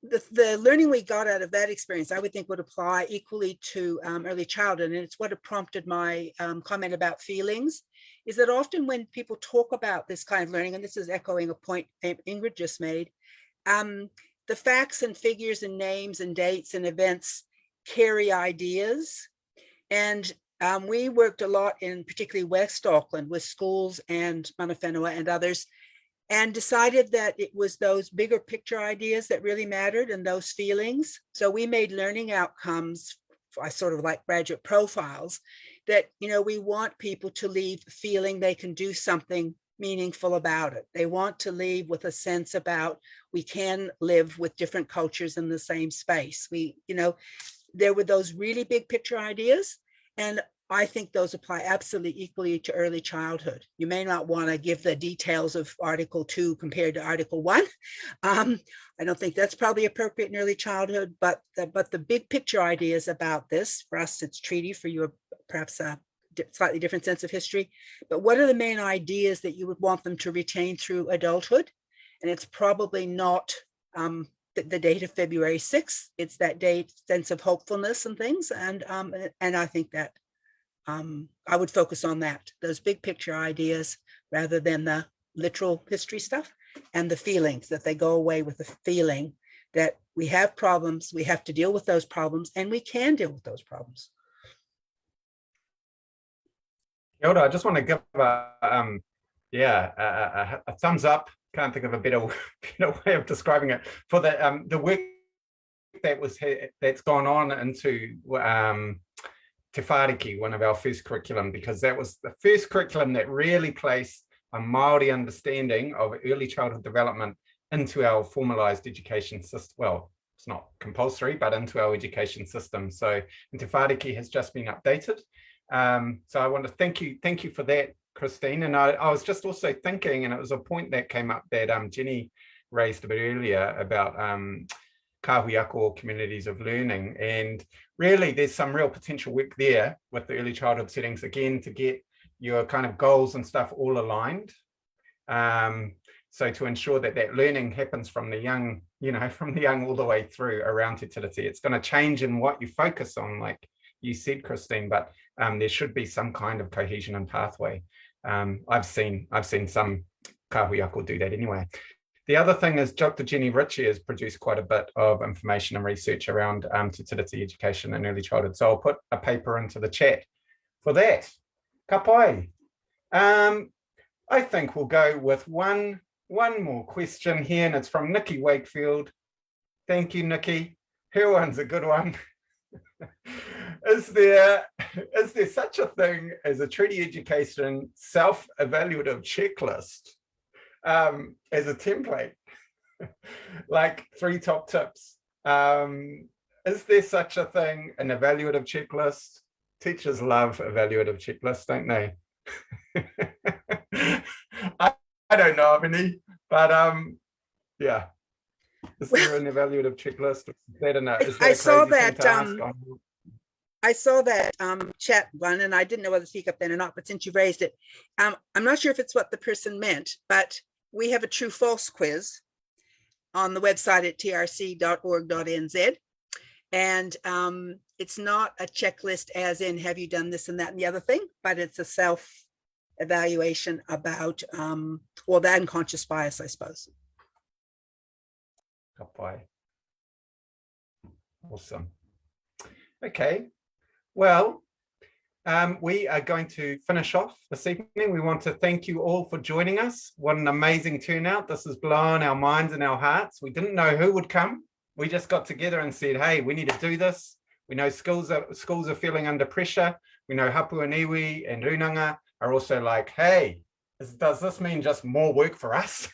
the learning we got out of that experience, I would think would apply equally to early childhood. And it's what had prompted my comment about feelings, is that often when people talk about this kind of learning, and this is echoing a point Ingrid just made, the facts and figures and names and dates and events carry ideas. And we worked a lot in particularly West Auckland with schools and Mana Whenua and others, and decided that it was those bigger picture ideas that really mattered and those feelings. So we made learning outcomes, sort of like graduate profiles, that, we want people to leave feeling they can do something meaningful about it. They want to leave with a sense about we can live with different cultures in the same space. There were those really big picture ideas, and I think those apply absolutely equally to early childhood. You may not want to give the details of Article 2 compared to Article 1. I don't think that's probably appropriate in early childhood, but the big picture ideas about this, for us it's treaty, for you perhaps a slightly different sense of history, but what are the main ideas that you would want them to retain through adulthood? And it's probably not the date of February 6th, it's that date, sense of hopefulness and things. And I think that I would focus on that, those big picture ideas rather than the literal history stuff, and the feelings, that they go away with the feeling that we have problems, we have to deal with those problems, and we can deal with those problems. Kia ora, I just want to give a thumbs up. Can't think of a better way of describing it, for the work that's gone on into Te Tiriti, one of our first curriculum, because that was the first curriculum that really placed a Māori understanding of early childhood development into our formalized education system. Well, it's not compulsory, but into our education system. So Te Tiriti has just been updated. So I want to thank you for that, Christine. And I was just also thinking, and it was a point that came up that Jenny raised a bit earlier about kahuiako, or communities of learning. And really there's some real potential work there with the early childhood settings, again, to get your kind of goals and stuff all aligned. So to ensure that learning happens from the young, from the young all the way through around Te Tiriti. It's going to change in what you focus on, like you said, Christine, but there should be some kind of cohesion and pathway. I've seen some kahuiako do that anyway. The other thing is Dr. Jenny Ritchie has produced quite a bit of information and research around Te Tiriti education and early childhood. So I'll put a paper into the chat for that. Ka pai. I think we'll go with one more question here, and it's from Nikki Wakefield. Thank you, Nikki. Her one's a good one. Is there such a thing as a treaty education self-evaluative checklist as a template? Like 3 top tips. Is there such a thing, an evaluative checklist? Teachers love evaluative checklists, don't they? I don't know of any, but yeah. Is there an evaluative checklist? I saw that chat one, and I didn't know whether to speak up then or not, but since you raised it, I'm not sure if it's what the person meant, but we have a true false quiz on the website at trc.org.nz. And it's not a checklist as in, have you done this and that and the other thing, but it's a self-evaluation about, well, that unconscious bias, I suppose. Awesome. Okay, well, we are going to finish off this evening. We want to thank you all for joining us. What an amazing turnout. This has blown our minds and our hearts. We didn't know who would come. We just got together and said, hey, we need to do this. We know schools are feeling under pressure. We know Hapu and Iwi and Runanga are also like, hey, does this mean just more work for us?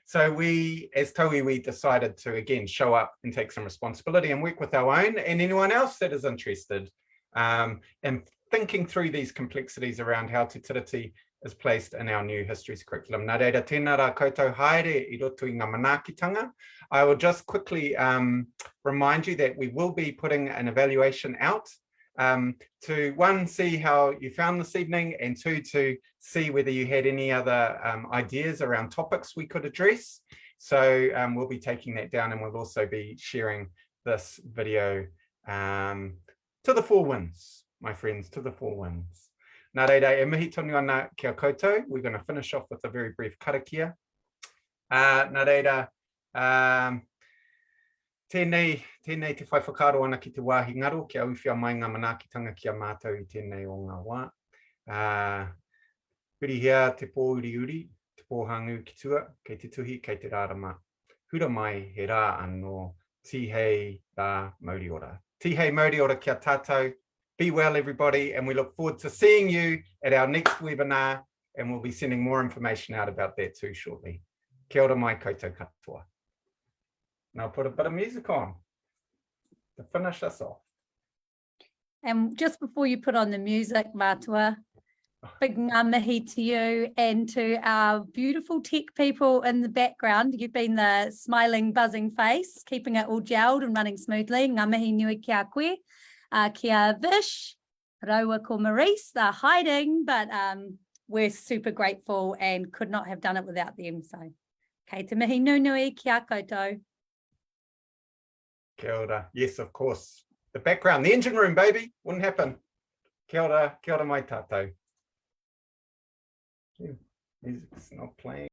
So we, as Taui, we decided to, again, show up and take some responsibility and work with our own and anyone else that is interested in thinking through these complexities around how Te Tiriti is placed in our new histories curriculum. Nā reira, tēnā rā koutou haere I roto I ngā manaakitanga. I will just quickly remind you that we will be putting an evaluation out to one, see how you found this evening, and two, to see whether you had any other ideas around topics we could address. So we'll be taking that down, and we'll also be sharing this video to the four winds, my friends, to the four winds. Nā reira, e mihi tonu ana kia koutou. We're going to finish off with a very brief karakia. Nā reira, tēnei te whai whakaro ana ki te wāhi ngaro, kia uwhia mai ngā manaakitanga kia mātou I tēnei o ngā wā. Huri hea te pō uri uri, te pō hangu ki tua, kei te tuhi, kei te rārama. Hura mai he rā anō, tihei rā mauri ora. Tihei mauri ora kia tātou. Be well, everybody, and we look forward to seeing you at our next webinar, and we'll be sending more information out about that too shortly. Kia ora mai koutou katoa. And I'll put a bit of music on to finish us off. And just before you put on the music, Mātua, big ngā mihi to you and to our beautiful tech people in the background. You've been the smiling, buzzing face, keeping it all gelled and running smoothly. Ngā mihi nui kia koe. Kia Vish, Raua ko Maurice, they're hiding, but we're super grateful and could not have done it without them. So, kei te mihi nunui, kia koutou. Kia ora. Yes, of course. The background, the engine room, baby. Wouldn't happen. Kia ora mai tātou. Music's not playing.